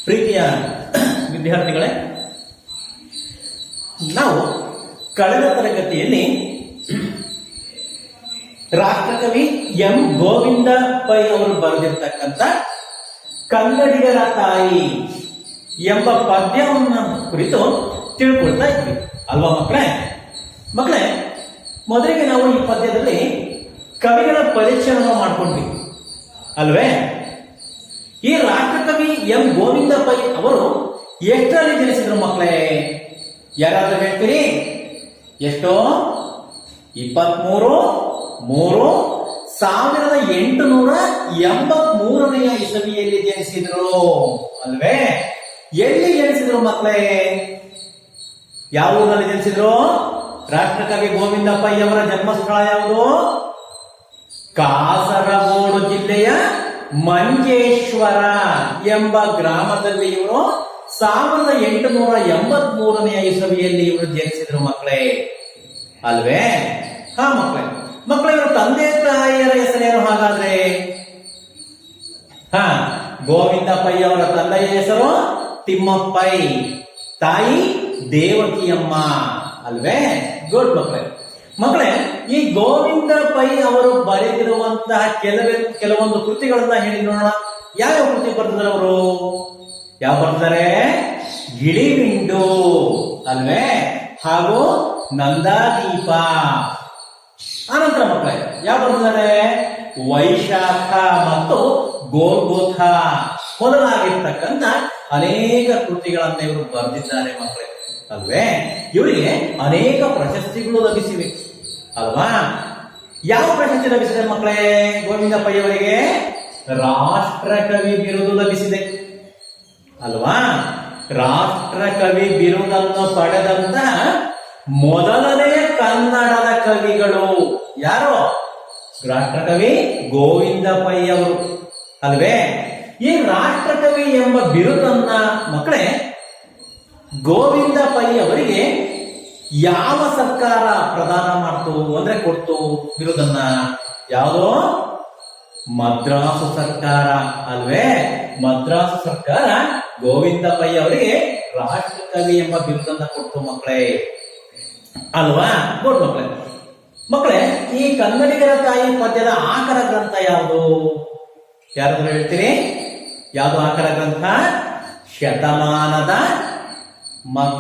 ಪ್ರೀತಿಯ ವಿದ್ಯಾರ್ಥಿಗಳೇ, ನಾವು ಕಳೆದ ತರಗತಿಯಲ್ಲಿ ರಾಷ್ಟ್ರಕವಿ ಎಂ ಗೋವಿಂದ ಪೈ ಅವರು ಬರೆದಿರ್ತಕ್ಕಂಥ ಕನ್ನಡಿಗರ ತಾಯಿ ಎಂಬ ಪದ್ಯವನ್ನು ಕುರಿತು ತಿಳ್ಕೊಳ್ತಾ ಇದ್ವಿ ಅಲ್ವಾ ಮಕ್ಕಳೇ ಮೊದಲಿಗೆ ನಾವು ಈ ಪದ್ಯದಲ್ಲಿ ಕವಿಗಳ ಪರಿಚಯವನ್ನು ಮಾಡ್ಕೊಂಡ್ವಿ ಅಲ್ವೇ. ಈ ರಾಷ್ಟ್ರಕವಿ ಎಂ ಗೋವಿಂದ ಪೈ ಅವರು ಎಷ್ಟರಲ್ಲಿ ಜನಿಸಿದ್ರು ಮಕ್ಕಳೇ? ಯಾರಾದ್ರೂ ಹೇಳ್ತೀರಿ? ಎಷ್ಟೋ? 23/3/1883 ಇಸವಿಯಲ್ಲಿ ಜನಿಸಿದ್ರು ಅಲ್ವೇ. ಎಲ್ಲಿ ಜನಿಸಿದ್ರು ಮಕ್ಕಳೇ? ಯಾವ ಊರಿನಲ್ಲಿ ಜನಿಸಿದ್ರು? ರಾಷ್ಟ್ರಕವಿ ಗೋವಿಂದ ಪೈ ಅವರ ಜನ್ಮಸ್ಥಳ ಯಾವುದು? ಕಾಸರಗೋಡು ಜಿಲ್ಲೆಯ ಮಂಜೇಶ್ವರ ಎಂಬ ಗ್ರಾಮದಲ್ಲಿ ಇವರು 1883 ಇಸವಿಯಲ್ಲಿ ಇವರು ಜನಿಸಿದ್ರು ಮಕ್ಕಳೇ ಅಲ್ವೇ. ಮಕ್ಕಳೇ ಇವರು ತಂದೆ ತಾಯಿಯರ ಹೆಸರೇನು ಹಾಗಾದ್ರೆ? ಗೋವಿಂದ ಪೈ ಅವರ ತಂದೆಯ ಹೆಸರು ತಿಮ್ಮಪ್ಪೈ, ತಾಯಿ ದೇವಕಿಯಮ್ಮ ಅಲ್ವೇ. ಗುಡ್ ಮಕ್ಕಳೇ, ಈ ಗೋವಿಂದ ಪೈ ಅವರು ಬರೆದಿರುವಂತಹ ಕೆಲವೊಂದು ಕೃತಿಗಳನ್ನ ಹೇಳಿ ನೋಡೋಣ. ಯಾವ ಕೃತಿ ಬರೆದಿದ್ದಾರೆ ಅವರು? ಯಾವ ಬರ್ತಾರೆ? ಗಿಳಿವಿಂಡು ಅಲ್ವೇ, ಹಾಗೂ ನಂದಾದೀಪ. ಆನಂತರ ಮಕ್ಕಳೇ ಯಾವ ಬರ್ತಿದ್ದಾರೆ? ವೈಶಾಖ ಮತ್ತು ಗೋರ್ಗೋಥ ಮೊದಲಾಗಿರ್ತಕ್ಕಂಥ ಅನೇಕ ಕೃತಿಗಳನ್ನ ಇವರು ಬರೆದಿದ್ದಾರೆ ಮಕ್ಕಳೇ ಅಲ್ವೇ. ಇವರಿಗೆ ಅನೇಕ ಪ್ರಶಸ್ತಿಗಳು ಲಭಿಸಿವೆ ಅಲ್ವಾ. ಯಾವ ಪ್ರಶಸ್ತಿ ಲಭಿಸಿದೆ ಮಕ್ಕಳೇ ಗೋವಿಂದ ಪೈ ಅವರಿಗೆ? ರಾಷ್ಟ್ರಕವಿ ಬಿರುದು ಲಭಿಸಿದೆ ಅಲ್ವಾ. ರಾಷ್ಟ್ರಕವಿ ಬಿರುದನ್ನು ಪಡೆದಂತಹ ಮೊದಲನೆಯ ಕನ್ನಡದ ಕವಿಗಳು ಯಾರು? ರಾಷ್ಟ್ರಕವಿ ಗೋವಿಂದ ಪೈ ಅವರು ಅಲ್ವೇ. ಈ ರಾಷ್ಟ್ರಕವಿ ಎಂಬ ಬಿರುದನ್ನ ಮಕ್ಕಳೇ ಗೋವಿಂದ ಪೈ ಅವರಿಗೆ ಯಾವ ಸರ್ಕಾರ ಪ್ರದಾನ ಮಾಡ್ತು ಅಂದ್ರೆ ಕೊಡ್ತು ಬಿರುದನ್ನ? ಯಾವುದೋ? ಮದ್ರಾಸು ಸರ್ಕಾರ ಅಲ್ವೇ. ಮದ್ರಾಸು ಸರ್ಕಾರ ಗೋವಿಂದ ಪೈ ಅವರಿಗೆ ರಾಷ್ಟ್ರಕವಿ ಎಂಬ ಬಿರುದನ್ನ ಕೊಡ್ತು ಮಕ್ಕಳೇ ಅಲ್ವಾ. ಗುಡ್ ಮಕ್ಕಳೇ, ಈ ಕನ್ನಡಿಗರ ತಾಯಿ ಪದ್ಯದ ಆಕರ ಗ್ರಂಥ ಯಾವುದು? ಯಾರಾದ್ರೂ ಹೇಳ್ತೀರಿ? ಯಾವುದು ಆಕರ ಗ್ರಂಥ?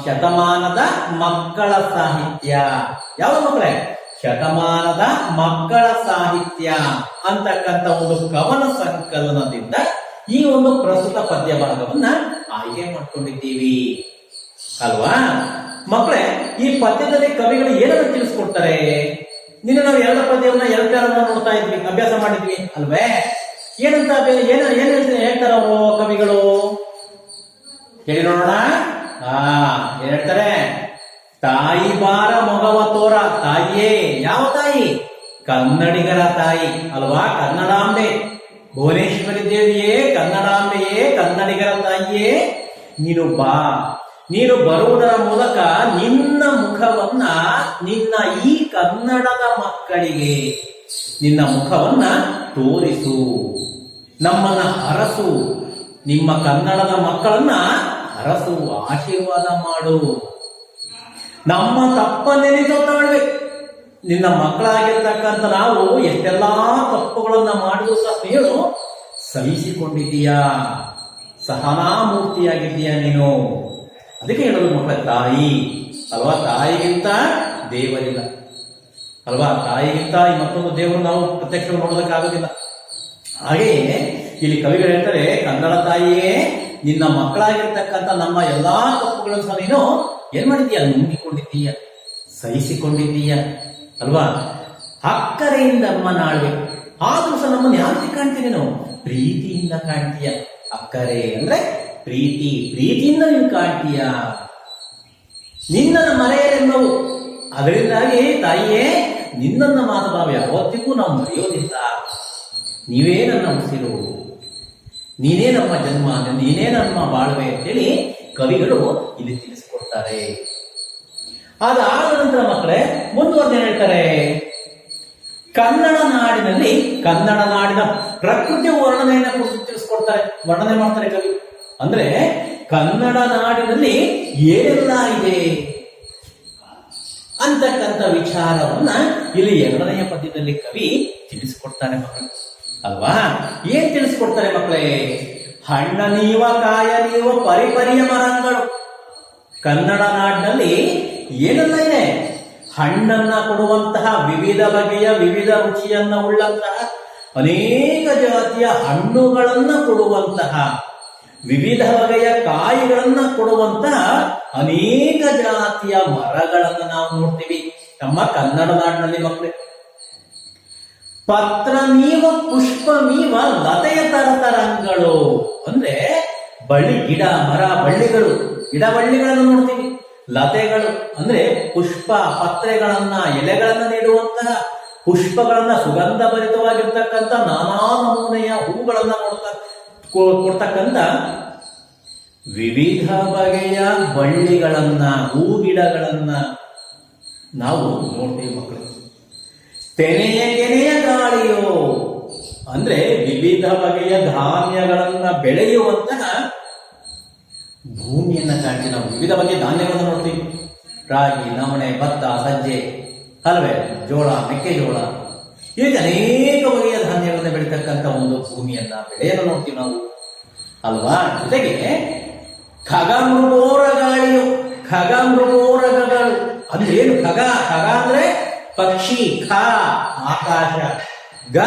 ಶತಮಾನದ ಮಕ್ಕಳ ಸಾಹಿತ್ಯ. ಯಾವುದು ಮಕ್ಕಳೇ? ಶತಮಾನದ ಮಕ್ಕಳ ಸಾಹಿತ್ಯ ಅಂತಕ್ಕಂಥ ಒಂದು ಕವನ ಸಂಕಲನದಿಂದ ಈ ಒಂದು ಪ್ರಸ್ತುತ ಪದ್ಯ ಭಾಗವನ್ನ ಆಯ್ಕೆ ಮಾಡ್ಕೊಂಡಿದ್ದೀವಿ ಅಲ್ವಾ. ಮಕ್ಕಳೇ, ಈ ಪದ್ಯದಲ್ಲಿ ಕವಿಗಳು ಏನನ್ನು ತಿಳಿಸ್ಕೊಡ್ತಾರೆ? ನಿನ್ನೆ ನಾವು ಎರಡು ಪದ್ಯವನ್ನ ನೋಡ್ತಾ ಇದ್ವಿ, ಅಭ್ಯಾಸ ಮಾಡಿದ್ವಿ ಅಲ್ವೇ. ಏನಂತ ಏನ್ ಹೇಳ್ತಾರೆ ಅವರು ಕವಿಗಳು? ಹೇಳಿ ನೋಡೋಣ. ಏನ್ ಹೇಳ್ತಾರೆ? ತಾಯಿ ಬಾರ ಮೊಗವ ತೋರ. ತಾಯಿಯೇ ಯಾವ ತಾಯಿ? ಕನ್ನಡಿಗರ ತಾಯಿ ಅಲ್ವಾ. ಕನ್ನಡಾಂಬೆ, ಭುವನೇಶ್ವರಿ ದೇವಿಯೇ, ಕನ್ನಡಾಂಬೆಯೇ, ಕನ್ನಡಿಗರ ತಾಯಿಯೇ, ನೀನು ಬಾ. ನೀನು ಬರುವುದರ ಮೂಲಕ ನಿನ್ನ ಮುಖವನ್ನ ನಿನ್ನ ಈ ಕನ್ನಡದ ಮಕ್ಕಳಿಗೆ ನಿನ್ನ ಮುಖವನ್ನ ತೋರಿಸು, ನಮ್ಮನ್ನ ಹರಸು, ನಿಮ್ಮ ಕನ್ನಡದ ಮಕ್ಕಳನ್ನ ಹರಸು, ಆಶೀರ್ವಾದ ಮಾಡು, ನಮ್ಮ ತಪ್ಪನ್ನೆನಿಸೋ ತಾಳ್ಬೇಕು. ನಿನ್ನ ಮಕ್ಕಳಾಗಿರ್ತಕ್ಕಂಥ ನಾವು ಎಷ್ಟೆಲ್ಲಾ ತಪ್ಪುಗಳನ್ನ ಮಾಡಿದ್ರು ಸಹ ನೀನು ಸಹಿಸಿಕೊಂಡಿದ್ದೀಯಾ, ಸಹನಾಮೂರ್ತಿಯಾಗಿದ್ದೀಯಾ ನೀನು. ಅದಕ್ಕೆ ಹೇಳೋದು ಮಕ್ಕಳ ತಾಯಿ ಅಲ್ವಾ. ತಾಯಿಗಿಂತ ದೇವರಿಲ್ಲ ಅಲ್ವಾ. ತಾಯಿಗಿಂತ ಮತ್ತೊಂದು ದೇವರು ನಾವು ಪ್ರತ್ಯಕ್ಷ ನೋಡೋದಕ್ಕಾಗೋದಿಲ್ಲ. ಹಾಗೆಯೇ ಇಲ್ಲಿ ಕವಿಗಳು ಹೇಳ್ತಾರೆ, ಕನ್ನಡ ತಾಯಿಯೇ ನಿನ್ನ ಮಕ್ಕಳಾಗಿರ್ತಕ್ಕಂಥ ನಮ್ಮ ಎಲ್ಲಾ ತಪ್ಪುಗಳನ್ನು ಸಹ ನೀನು ಏನ್ ಮಾಡಿದ್ದೀಯ? ನುಂಗಿಕೊಂಡಿದ್ದೀಯ, ಸಹಿಸಿಕೊಂಡಿದ್ದೀಯ ಅಲ್ವಾ. ಅಕ್ಕರೆಯಿಂದ ಅಮ್ಮ ನಾಳ್ವೆ. ಆದ್ರೂ ಸಹ ನಮ್ಮನ್ನು ಯಾವ ರೀತಿ ಕಾಣ್ತೀಯ ನೀನು? ಪ್ರೀತಿಯಿಂದ ಕಾಣ್ತೀಯ. ಅಕ್ಕರೆ ಅಂದ್ರೆ ಪ್ರೀತಿಯಿಂದ ನೀನು ಕಾಣ್ತೀಯ. ನಿನ್ನನ್ನು ಮರೆಯಲೆಂಬವು. ಅದರಿಂದಾಗಿ ತಾಯಿಯೇ ನಿನ್ನನ್ನ ಮಾತ್ರ ನಾವು ಯಾವತ್ತಿಗೂ ನಾವು ಮರೆಯೋದಿಲ್ಲ. ನೀವೇ ನನ್ನ ಉಸಿರು, ನೀನೇ ನಮ್ಮ ಜನ್ಮ, ನೀನೇ ನಮ್ಮ ಬಾಳ್ವೆ ಅಂತೇಳಿ ಕವಿಗಳು ಇಲ್ಲಿ ತಿಳಿಸಿಕೊಡ್ತಾರೆ. ಅದಾದ ನಂತರ ಮಕ್ಕಳೇ ಮುಂದುವರೆದು ಹೇಳ್ತಾರೆ, ಕನ್ನಡ ನಾಡಿನ ಪ್ರಕೃತಿ ವರ್ಣನೆಯನ್ನು ತಿಳಿಸ್ಕೊಡ್ತಾರೆ, ವರ್ಣನೆ ಮಾಡ್ತಾರೆ ಕವಿ. ಅಂದ್ರೆ ಕನ್ನಡ ನಾಡಿನಲ್ಲಿ ಏನೆಲ್ಲ ಇದೆ ಅಂತಕ್ಕಂಥ ವಿಚಾರವನ್ನ ಇಲ್ಲಿ 2ನೇ ಪದ್ಯದಲ್ಲಿ ಕವಿ ತಿಳಿಸಿಕೊಡ್ತಾರೆ ಮಕ್ಕಳು ಅಲ್ವಾ. ಏನ್ ತಿಳಿಸ್ಕೊಡ್ತಾರೆ ಮಕ್ಕಳೇ? ಹಣ್ಣ ನೀವ ಕಾಯ ನೀವ ಪರಿಪರಿಯ ಮರಗಳು. ಕನ್ನಡ ನಾಡಿನಲ್ಲಿ ಏನೆಲ್ಲ ಇದೆ? ಹಣ್ಣನ್ನ ಕೊಡುವಂತಹ ವಿವಿಧ ಬಗೆಯ ವಿವಿಧ ರುಚಿಯನ್ನ ಉಳ್ಳಂತಹ ಅನೇಕ ಜಾತಿಯ ಹಣ್ಣುಗಳನ್ನ ಕೊಡುವಂತಹ ವಿವಿಧ ಬಗೆಯ ಕಾಯಿಗಳನ್ನ ಕೊಡುವಂತಹ ಅನೇಕ ಜಾತಿಯ ಮರಗಳನ್ನ ನಾವು ನೋಡ್ತೀವಿ ನಮ್ಮ ಕನ್ನಡ ನಾಡಿನಲ್ಲಿ ಮಕ್ಕಳೇ. ಪತ್ರ ನೀವ ಪುಷ್ಪ ನೀವ ಲತೆಯ ತರತರಂಗಳು ಅಂದ್ರೆ ಬಳ್ಳಿ ಗಿಡ ಮರ ಬಳ್ಳಿಗಳು ಗಿಡ ಬಳ್ಳಿಗಳನ್ನು ನೋಡ್ತೀವಿ. ಲತೆಗಳು ಅಂದ್ರೆ ಪುಷ್ಪ ಪತ್ರೆಗಳನ್ನ ಎಲೆಗಳನ್ನ ನೀಡುವಂತಹ ಪುಷ್ಪಗಳನ್ನ ಸುಗಂಧ ಭರಿತವಾಗಿರ್ತಕ್ಕಂಥ ನಾನಾ ನಮೂನೆಯ ಹೂಗಳನ್ನ ಕೊಡ್ತಕ್ಕಂಥ ವಿವಿಧ ಬಗೆಯ ಬಳ್ಳಿಗಳನ್ನ ಹೂ ಗಿಡಗಳನ್ನ ನಾವು ನೋಡ್ತೀವಿ ಮಕ್ಕಳು. ತೆನೆಯ ಕೆನೆಯ ಗಾಳಿಯೋ ಅಂದ್ರೆ ವಿವಿಧ ಬಗೆಯ ಧಾನ್ಯಗಳನ್ನ ಬೆಳೆಯುವಂತಹ ಭೂಮಿಯನ್ನ ಕಾಣ್ತೀವಿ ನಾವು. ವಿವಿಧ ಬಗೆಯ ಧಾನ್ಯಗಳನ್ನು ನೋಡ್ತೀವಿ. ರಾಗಿ, ನವಣೆ, ಭತ್ತ, ಸಜ್ಜೆ, ಹಲವೆ, ಜೋಳ, ಮೆಕ್ಕೆಜೋಳ, ಈ ರೀತಿ ಅನೇಕ ಬಗೆಯ ಧಾನ್ಯಗಳನ್ನ ಬೆಳೀತಕ್ಕಂಥ ಒಂದು ಭೂಮಿಯನ್ನ ಬೆಳೆಯನ್ನು ನೋಡ್ತೀವಿ ನಾವು ಅಲ್ವಾ. ಜೊತೆಗೆ ಖಗಮೃಗೋರ ಗಾಳಿಯು ಖಗಮೃಗೋರಗಗಳು ಅಂದ್ರೆ ಏನು? ಖಗ ಅಂದ್ರೆ ಪಕ್ಷಿ, ಖ ಆಕಾಶ, ಗ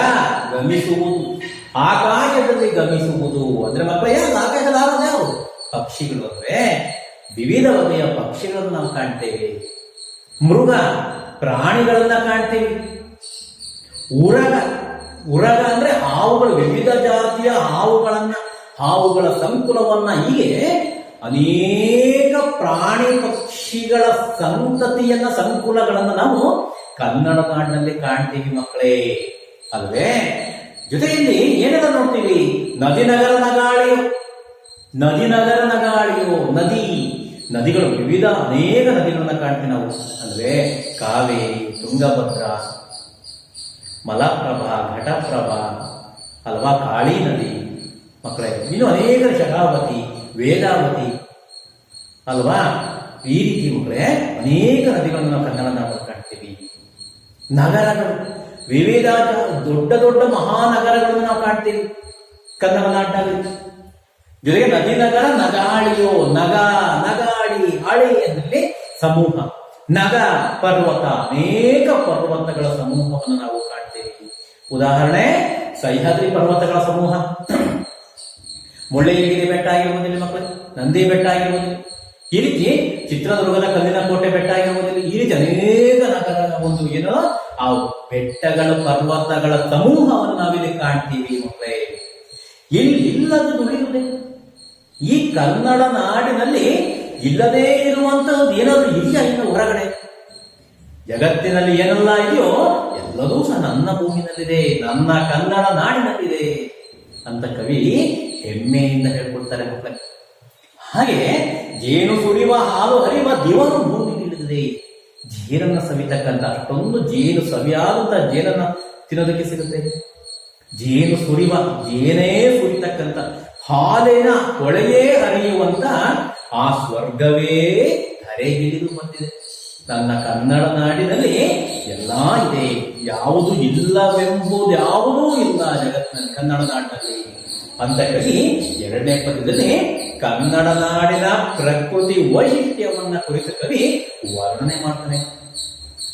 ಗಮಿಸುವುದು, ಆಕಾಶದಲ್ಲಿ ಗಮಿಸುವುದು ಅಂದ್ರೆ ಮಕ್ಕಳೇ ಆಕಾಶದ ಯಾರು? ಪಕ್ಷಿಗಳು ಅಂದ್ರೆ ವಿವಿಧ ಬಗೆಯ ಪಕ್ಷಿಗಳನ್ನು ನಾವು ಕಾಣ್ತೇವೆ. ಮೃಗ ಪ್ರಾಣಿಗಳನ್ನ ಕಾಣ್ತೇವೆ. ಉರಗ ಅಂದ್ರೆ ಹಾವುಗಳು, ವಿವಿಧ ಜಾತಿಯ ಹಾವುಗಳ ಸಂಕುಲವನ್ನ ಹೀಗೆ ಅನೇಕ ಪ್ರಾಣಿ ಪಕ್ಷಿಗಳ ಸಂಕುಲಗಳನ್ನ ನಾವು ಕನ್ನಡ ನಾಡಿನಲ್ಲಿ ಕಾಣ್ತೀವಿ ಮಕ್ಕಳೇ ಅಲ್ವೇ. ಜೊತೆಯಲ್ಲಿ ಏನೆಲ್ಲ ನೋಡ್ತೀವಿ? ನದಿ ನಗರ ನಗಾಳಿಯೋ ನದಿಗಳು ವಿವಿಧ ಅನೇಕ ನದಿಗಳನ್ನ ಕಾಣ್ತೀವಿ ನಾವು ಅಂದ್ರೆ ಕಾವೇರಿ, ತುಂಗಭದ್ರಾ, ಮಲಪ್ರಭಾ, ಘಟಪ್ರಭಾ ಅಲ್ವಾ, ಕಾಳಿ ನದಿ ಮಕ್ಕಳೇ. ಇನ್ನು ಅನೇಕ ಶರಾವತಿ, ವೇದಾವತಿ ಅಲ್ವಾ. ಈ ರೀತಿ ಮಕ್ಕಳೇ ಅನೇಕ ನದಿಗಳನ್ನು ನಾವು ಕನ್ನಡ ನಾಡಲ್ಲಿ ಕಾಣ್ತೀವಿ. ನಗರಗಳು ವಿವಿಧ ದೊಡ್ಡ ದೊಡ್ಡ ಮಹಾನಗರಗಳನ್ನು ನಾವು ಕಾಣ್ತೀವಿ ಕನ್ನಡ ನಾಡಿನಲ್ಲಿ. ಜೊತೆಗೆ ನದಿ ನಗರ ನಗಾಳಿಯೋ ನಗಾಳಿ ಹಳಿ ಎಂದಲ್ಲಿ ಸಮೂಹ, ನಗ ಪರ್ವತ ಅನೇಕ ಪರ್ವತಗಳ ಸಮೂಹವನ್ನು ನಾವು ಕಾಣ್ತೇವೆ. ಉದಾಹರಣೆ ಸಹ್ಯಾದ್ರಿ ಪರ್ವತಗಳ ಸಮೂಹ, ಮುಳ್ಳಯ್ಯನಗಿರಿ ಬೆಟ್ಟ ಆಗಿರ್ಬೋದಿಲ್ಲ ಮಕ್ಕಳು, ನಂದಿ ಬೆಟ್ಟ ಆಗಿರ್ಬೋದಿಲ್ಲ, ಈ ರೀತಿ ಚಿತ್ರದುರ್ಗದ ಕಲ್ಲಿನ ಕೋಟೆ ಬೆಟ್ಟ ಆಗಿರ್ಬೋದಿಲ್ಲ, ಈ ರೀತಿ ಅನೇಕ ನಗರಗಳ ಒಂದು ಏನೋ ಆ ಬೆಟ್ಟಗಳ ಪರ್ವತಗಳ ಸಮೂಹವನ್ನು ನಾವಿಲ್ಲಿ ಕಾಣ್ತೀವಿ ಮಕ್ಕಳೇ. ಇಲ್ಲಿ ಇಲ್ಲದ್ದು ದುಡಿಯುವುದೇ ಈ ಕನ್ನಡ ನಾಡಿನಲ್ಲಿ ಇಲ್ಲದೇ ಇರುವಂತಹದ್ದು ಏನಾದ್ರೂ ಇದೆಯಾ ಇನ್ನು ಹೊರಗಡೆ? ಜಗತ್ತಿನಲ್ಲಿ ಏನೆಲ್ಲ ಇದೆಯೋ ಎಲ್ಲದೂ ಸಹ ನನ್ನ ಭೂಮಿನಲ್ಲಿದೆ, ನನ್ನ ಕನ್ನಡ ನಾಡಿನಲ್ಲಿದೆ ಅಂತ ಕವಿ ಹೆಮ್ಮೆಯಿಂದ ಹೇಳ್ಕೊಡ್ತಾರೆ ಮಕ್ಕಳೇ. ಹಾಗೆ ಜೇನು ಸುರಿಯುವ ಹಾಲು ಹರಿಯುವ ದಿವನು ಭೂಮಿಗಿಳಿದಿದೆ. ಜೇನನ್ನ ಸವಿತಕ್ಕಂಥ ಅಷ್ಟೊಂದು ಜೇನು ಸವಿಯಾದಂತ ಜೇನನ್ನ ತಿನ್ನೋದಕ್ಕೆ ಸಿಗುತ್ತೆ. ಜೇನು ಸುರಿಯುವ ಜೇನೇ ಸುರಿತಕ್ಕಂಥ ಹಾಲಿನ ಕೊಳೆಯೇ ಹರಿಯುವಂತ ಆ ಸ್ವರ್ಗವೇ ಧರೆಗಿಳಿದು ಬಂದಿದೆ. ನನ್ನ ಕನ್ನಡ ನಾಡಿನಲ್ಲಿ ಎಲ್ಲಾ ಇದೆ, ಯಾವುದು ಇಲ್ಲವೆಂಬುದು ಯಾವುದೂ ಇಲ್ಲ ಜಗತ್ತಿನಲ್ಲಿ ಕನ್ನಡ ನಾಡಿನಲ್ಲಿ ಅಂತ ಕವಿ 2ನೇ ಪದ್ಯದಲ್ಲಿ ಕನ್ನಡ ನಾಡಿನ ಪ್ರಕೃತಿ ವೈಶಿಷ್ಟ್ಯವನ್ನ ಕುರಿತು ಕವಿ ವರ್ಣನೆ ಮಾಡ್ತಾನೆ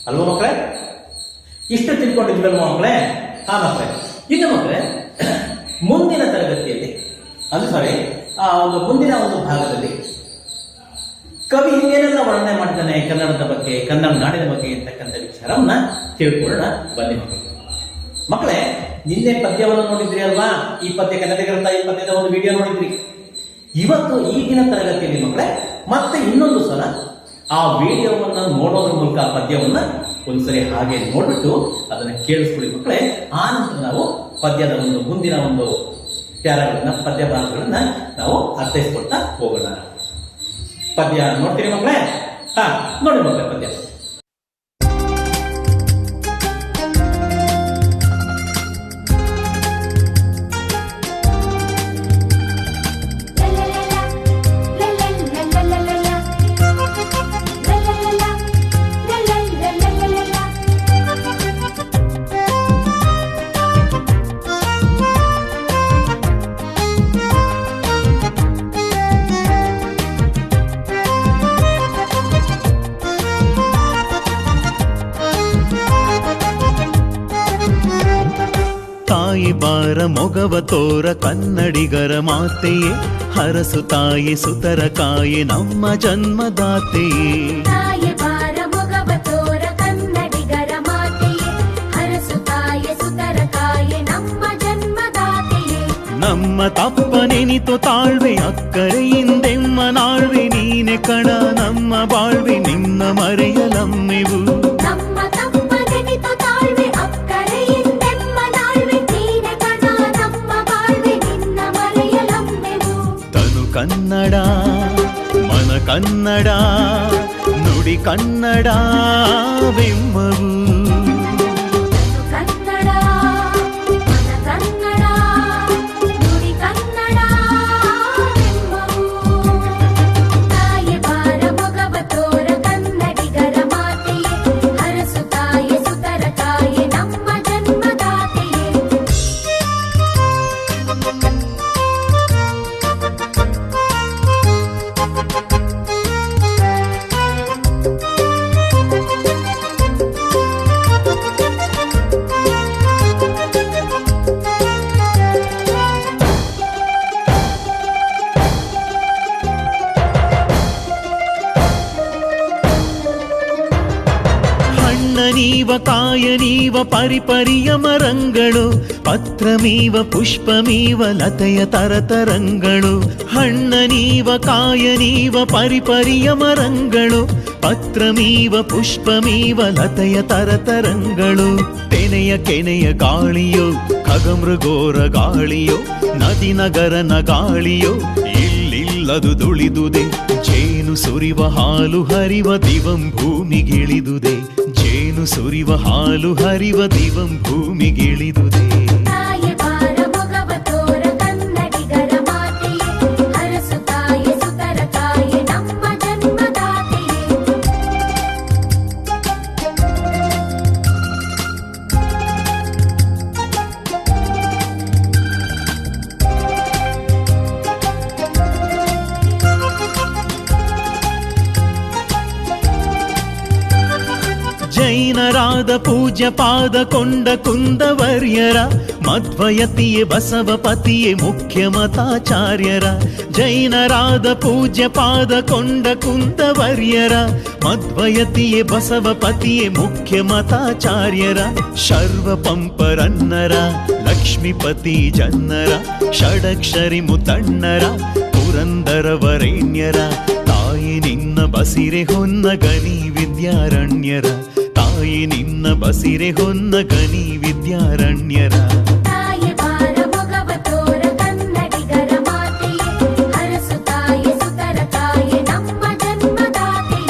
ಅಲ್ವಾ ಮಕ್ಕಳೇ. ಇಷ್ಟು ತಿಳ್ಕೊಂಡಿದ್ವಲ್ವ ಮಕ್ಕಳೇ? ಮಕ್ಕಳೇ, ಇನ್ನು ಮಕ್ಕಳೇ ಮುಂದಿನ ತರಗತಿಯಲ್ಲಿ ಮುಂದಿನ ಒಂದು ಭಾಗದಲ್ಲಿ ಕವಿ ಏನೆಲ್ಲ ವರ್ಣನೆ ಮಾಡ್ತಾನೆ ಕನ್ನಡದ ಬಗ್ಗೆ, ಕನ್ನಡ ನಾಡಿನ ಬಗ್ಗೆ ಅಂತಕ್ಕಂಥ ವಿಚಾರವನ್ನ ತಿಳ್ಕೊಳ್ಳೋಣ ಬನ್ನಿ ಮಕ್ಕಳೇ. ನಿನ್ನೆ ಪದ್ಯವನ್ನು ನೋಡಿದ್ರಿ ಅಲ್ವಾ? ಈ ಪದ್ಯ ಕನ್ನಡಿಗರಂತ ಈ ಪದ್ಯದ ಒಂದು ವಿಡಿಯೋ ನೋಡಿದ್ರಿ. ಇವತ್ತು ಈಗಿನ ತರಗತಿಯಲ್ಲಿ ಮಕ್ಕಳೇ ಮತ್ತೆ ಇನ್ನೊಂದು ಸಲ ಆ ವಿಡಿಯೋವನ್ನ ನೋಡೋದ್ರ ಮೂಲಕ ಆ ಪದ್ಯವನ್ನ ಒಂದ್ಸರಿ ಹಾಗೆ ನೋಡ್ಬಿಟ್ಟು ಅದನ್ನ ಕೇಳಿಸ್ಕೊಳ್ಳಿ ಮಕ್ಕಳೇ. ಆ ನಂತರ ನಾವು ಪದ್ಯದ ಒಂದು ಮುಂದಿನ ಒಂದು ಪ್ಯಾರಾಗಳನ್ನ ಪದ್ಯ ಭಾಗಗಳನ್ನ ನಾವು ಅರ್ಥೈಸ್ಕೊಳ್ತಾ ಹೋಗೋಣ. ಪದ್ಯ ನೋಡ್ತೀರಿ ಮಕ್ಕಳೇ? ನೋಡಿ ಮಕ್ಕಳೇ ಪದ್ಯ. ಬಾರ ಮೊಗವ ತೋರ ಕನ್ನಡಿಗರ ಮಾತೆಯೇ, ಹರಸು ತಾಯಿ ಸುತರ ಕಾಯೆ ನಮ್ಮ ಜನ್ಮದಾತೆಯೇ. ತಾಯಿ ಬಾರ ಮೊಗವ ತೋರ ಕನ್ನಡಿಗರ ಮಾತೆಯೇ, ಹರಸು ತಾಯಿ ಸುತರ ಕಾಯೆ ನಮ್ಮ ಜನ್ಮದಾತೆಯೇ. ನಮ್ಮ ತಪ್ಪ ನೆನಿತು ತಾಳ್ವೆ ಅಕ್ಕರೆಯಿಂದೆಮ್ಮ ನಾಳ್ವೆ, ನೀನೆ ಕಣ ನಮ್ಮ ಬಾಳ್ವೆ ನಿನ್ನ ಮರೆಯಲಮ್ಮೆವು. ನಮ್ಮ ತಪ್ಪ ನೆನಿತು ತಾಳ್ವೆ ಅಕ್ಕರೆಯಿಂದೆಮ್ಮ ನಾಳ್ವೆ, ನೀನೆ ಕಣ ನಮ್ಮ ಬಾಳ್ವೆ ನಿನ್ನ ಮರೆಯಲಮ್ಮೆವು. ತನು ಕನ್ನಡ ಮನ ಕನ್ನಡ ನುಡಿ ಕನ್ನಡವೆಮ್ಮವು. ಕನ್ನಡ ಮನ ಕನ್ನಡ ನುಡಿ ಕನ್ನಡವೆಮ್ಮವು. ತಾಯಿ ಬಾರ ಮೊಗವ ತೋರ ಕನ್ನಡಿಗರ ಮಾತೆಯೇ, ಹರಸು ತಾಯಿ ಸುತರ ಕಾಯೆ ನಮ್ಮ ಜನ್ಮದಾತೆಯೇ. ಹಣ್ಣನೀವ ಕಾಯನೀವ ಪರಿಪರಿಯ ಮರಂಗಳು, ಪತ್ರಮೀವ ಪುಷ್ಪಮೀವ ಲತೆಯ ತರತರಂಗಳು. ಹಣ್ಣನೀವ ಕಾಯನೀವ ಪರಿಪರಿಯ ಮರಂಗಳು, ಪತ್ರಮೀವ ಪುಷ್ಪಮೀವ ಲತೆಯ ತರತರಂಗಳು. ತೆನೆಯ ಕೆನೆಯ ಗಾಳಿಯೋ ಖಗಮೃಗೋರ ಗಾಳಿಯೋ, ನದಿ ನಗರನ ಗಾಳಿಯೋ ಇಲ್ಲಿಲ್ಲದು ದುಳಿದುದೆ. ಜೇನು ಸುರಿವ ಹಾಲು ಹರಿವ ದಿವಂ ಭೂಮಿಗಿಳಿದುದೆ, ಜೇನು ಸುರಿವ ಹಾಲು ಹರಿವ ದಿವಂ ಭೂಮಿಗಿಳಿದುದೆ. ತಾಯಿ ಬಾರ ಮೊಗವ ತೋರ ಕನ್ನಡಿಗರ ಮಾತೆಯೇ, ಹರಸು ತಾಯಿ ಸುತರ ಕಾಯೆ ನಮ್ಮ ಜನ್ಮದಾತೆಯೇ. ಜೈನರಾದ ಪೂಜ್ಯ ಪಾದ ಕೊಂಡ ಕುಂದವರ್ಯರ, ಮಧ್ವಯತಿಯೇ ಬಸವಪತಿಯೇ ಮುಖ್ಯ ಮತಾಚಾರ್ಯರ. ಜೈನರಾದ ಪೂಜ್ಯ ಪಾದ ಕೊಂಡ ಕುಂದವರ್ಯರ, ಮಧ್ವಯತಿಯೇ ಬಸವಪತಿಯೇ ಮುಖ್ಯ ಮತಾಚಾರ್ಯರ. ಶರ್ವ ಪಂಪರನ್ನರ ಲಕ್ಷ್ಮೀಪತಿ ಜನ್ನರ, ಷಡಕ್ಷರಿ ಮುತಣ್ಣರ ಪುರಂದರ ವರೇಣ್ಯರ. ತಾಯಿ ನಿನ್ನ ಬಸಿರೆ ಹೊನ್ನ ಗನಿ ವಿದ್ಯಾರಣ್ಯರ, ತಾಯಿ ನಿನ್ನ ಬಸಿರೆ ಹೊನ್ನ ಗನಿ ವಿದ್ಯಾರಣ್ಯರ. ತಾಯಿ ಬಾರ ಮೊಗವ ತೋರ ಕನ್ನಡಿಗರ ಮಾತೆಯೇ, ಹರಸು ತಾಯಿ ಸುತರ ಕಾಯೆ ನಮ್ಮ ಜನ್ಮದಾತೆಯೇ.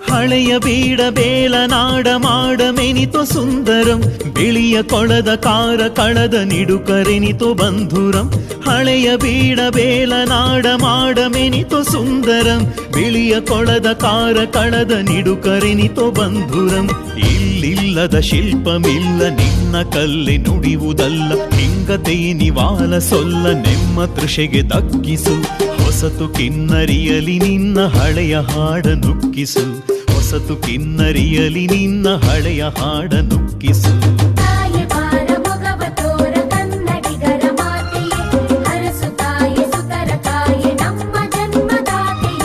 ಹಳೆಯ ಬೀಡ ಬೇಲ ನಾಡ ಮಾಡ ಮೆನಿತೋ ಸುಂದರಂ, ಬಿಳಿಯ ಕೊಳದ ಕಾರ ಕಳದ ನಿಡುಕರೆನಿತೋ ಬಂಧುರಂ. ಹಳೆಯ ಬೀಡ ಬೇಲ ನಾಡ ಮಾಡ ಮೆನಿತೋ ಸುಂದರಂ, ಬಿಳಿಯ ಕೊಳದ ಕಾರ ಕಳದ ನಿಡುಕರೆನಿತೋ ಬಂಧುರಂ. ಇಲ್ಲಿಲ್ಲದ ಶಿಲ್ಪಮಿಲ್ಲ ನಿನ್ನ ಕಲ್ಲೆ ನುಡಿಯುವುದಲ್ಲ, ಹಿಂಗತೆಯ ನಿವಾಲ ಸೊಲ್ಲ ನೆಮ್ಮ ತೃಷೆಗೆ ದಕ್ಕಿಸು. ಹೊಸತು ಕಿನ್ನರಿಯಲಿ ನಿನ್ನ ಹಳೆಯ ಹಾಡ ನುಕ್ಕಿಸು, ಹೊಸತು ಕಿನ್ನರಿಯಲಿ ನಿನ್ನ ಹಳೆಯ ಹಾಡ ನುಕ್ಕಿಸು. ತಾಯಿ ಬಾರ ಮೊಗವ ತೋರ ಕನ್ನಡಿಗರ ಮಾತೆಯೇ, ಹರಸು ತಾಯಿ ಸುತರ ಕಾಯೆ ನಮ್ಮ ಜನ್ಮದಾತೆಯೇ.